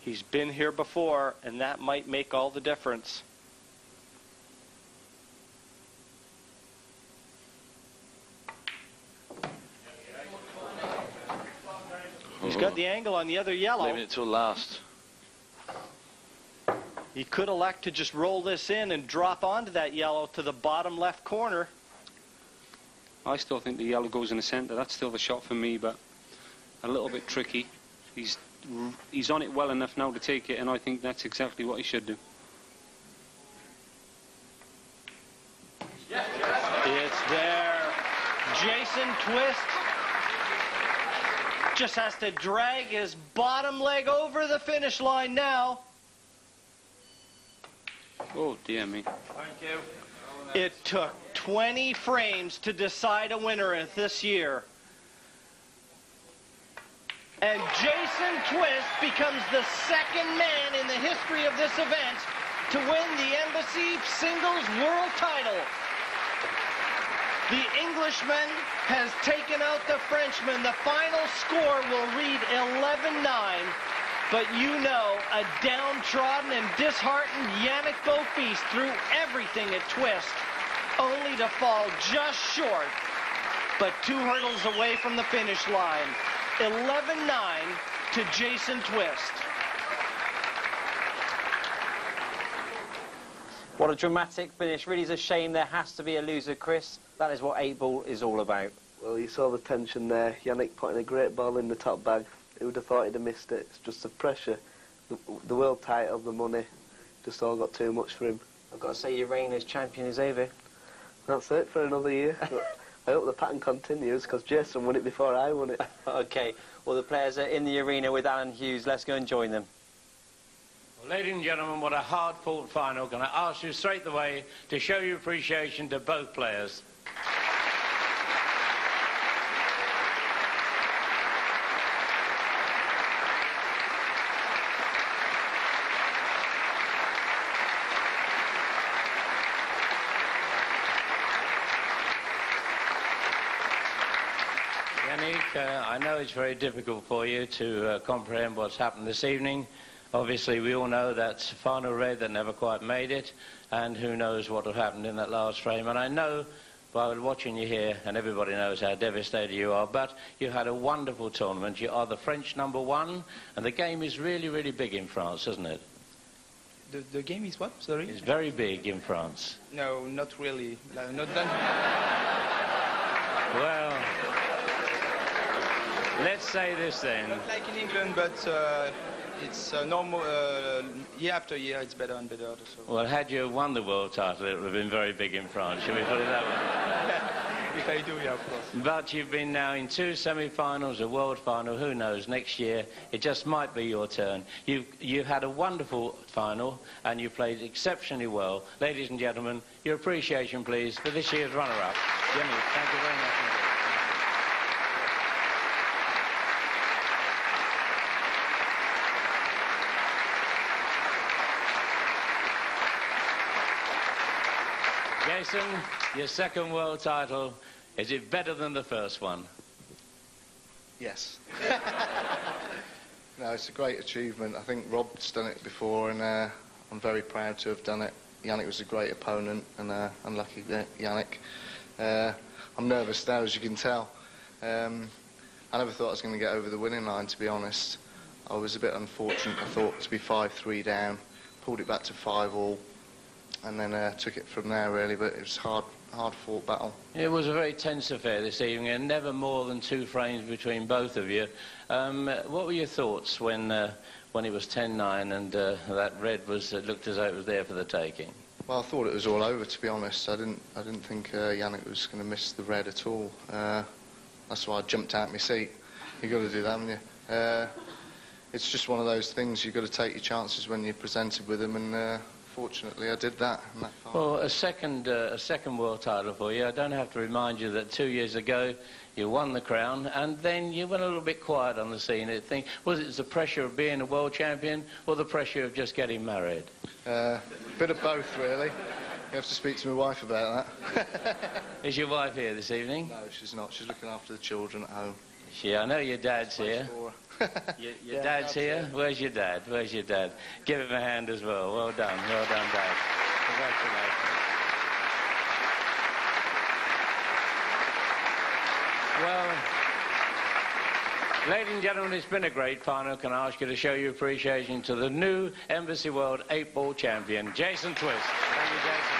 He's been here before, and that might make all the difference. He's got the angle on the other yellow. Leaving it till last. He could elect to just roll this in and drop onto that yellow to the bottom left corner. I still think the yellow goes in the centre. That's still the shot for me, but a little bit tricky. He's on it well enough now to take it, and I think that's exactly what he should do. It's there. Jason Twist just has to drag his bottom leg over the finish line now. Oh, dear me. Thank you. It took 20 frames to decide a winner this year. And Jason Twist becomes the second man in the history of this event to win the Embassy Singles World title. The Englishman has taken out the Frenchman. The final score will read 11-9. But you know, a downtrodden and disheartened Yannick Beaufils threw everything at Twist, only to fall just short, but 2 hurdles away from the finish line. 11-9 to Jason Twist. What a dramatic finish. Really is a shame there has to be a loser, Chris. That is what 8-ball is all about. Well, you saw the tension there. Yannick putting a great ball in the top bag. Who would have thought he'd have missed it? It's just the pressure the world title, the money, just all got too much for him. I've got to say your reign as champion is over. That's it for another year. I hope the pattern continues, because Jason won it before I won it. Okay, well the players are in the arena with Alan Hughes. Let's go and join them. Well, ladies and gentlemen, what a hard-fought final. Can I ask you straight away to show your appreciation to both players? I know it's very difficult for you to comprehend what's happened this evening. Obviously, we all know that's final red that never quite made it, and who knows what will happen in that last frame. And I know, by watching you here, and everybody knows how devastated you are, but you had a wonderful tournament. You are the French #1, and the game is really, really big in France, isn't it? The game is what? Sorry? It's very big in France. No, not really. No, not done. Well, let's say this then. Not like in England, but it's normal. Year after year, it's better and better. So. Well, had you won the world title, it would have been very big in France. Shall we put it that way? If I do, yeah, of course. But you've been now in 2 semi-finals, a world final. Who knows? Next year, it just might be your turn. You had a wonderful final, and you played exceptionally well. Ladies and gentlemen, your appreciation, please, for this year's runner-up. Jimmy, thank you very much indeed. Jason, your second world title, is it better than the first one? Yes. No, it's a great achievement. I think Rob's done it before, and I'm very proud to have done it. Yannick was a great opponent, and unlucky Yannick. I'm nervous now, as you can tell. I never thought I was going to get over the winning line, to be honest. I was a bit unfortunate. I thought to be 5-3 down, pulled it back to 5-all, and then took it from there, really. But it was hard-fought battle. It was a very tense affair this evening, and never more than 2 frames between both of you. What were your thoughts when it was 10-9 and that red looked as though it was there for the taking? Well, I thought it was all over, to be honest. I didn't think Yannick was going to miss the red at all. That's why I jumped out of my seat. You've got to do that, haven't you? It's just one of those things. You've got to take your chances when you're presented with them, and fortunately I did that. Well, a second world title for you. I don't have to remind you that 2 years ago you won the crown, and then you went a little bit quiet on the scene. Was it the pressure of being a world champion, or the pressure of just getting married? Bit of both, really. You have to speak to my wife about that. Is your wife here this evening? No, she's not. She's looking after the children at home. I know your dad's here. Your dad's here? Where's your dad? Where's your dad? Give him a hand as well. Well done, Dad. Congratulations. Well, ladies and gentlemen, it's been a great final. Can I ask you to show your appreciation to the new Embassy World 8-ball champion, Jason Twist. Thank you, Jason.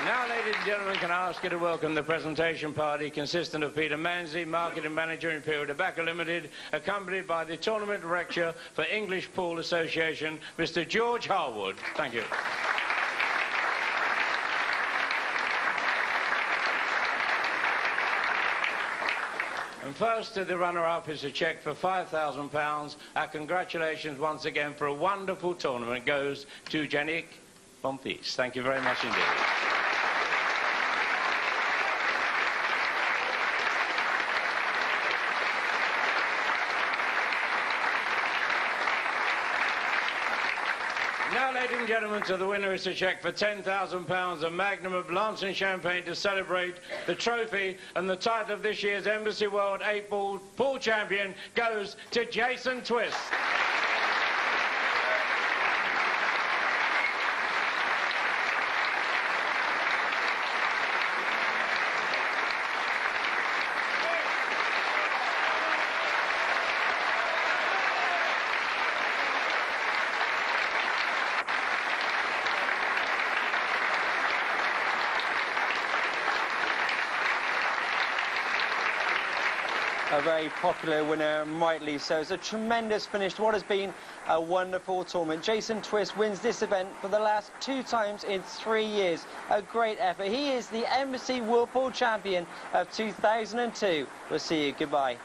Now, ladies and gentlemen, can I ask you to welcome the presentation party consisting of Peter Manzi, Marketing Manager, Imperial Tobacco Limited, accompanied by the Tournament Director for English Pool Association, Mr. George Harwood. Thank you. And first to the runner-up is a cheque for £5,000. Our congratulations once again for a wonderful tournament goes to Yannick Beaufils. Thank you very much indeed. Now, ladies and gentlemen, to the winner is a cheque for £10,000, a magnum of Lance and Champagne to celebrate the trophy, and the title of this year's Embassy World 8-ball pool champion goes to Jason Twist. a very popular winner, and rightly so. It's a tremendous finish to what has been a wonderful tournament. Jason Twist wins this event for the last 2 times in 3 years. A great effort. He is the Embassy World Pool Champion of 2002. We'll see you. Goodbye.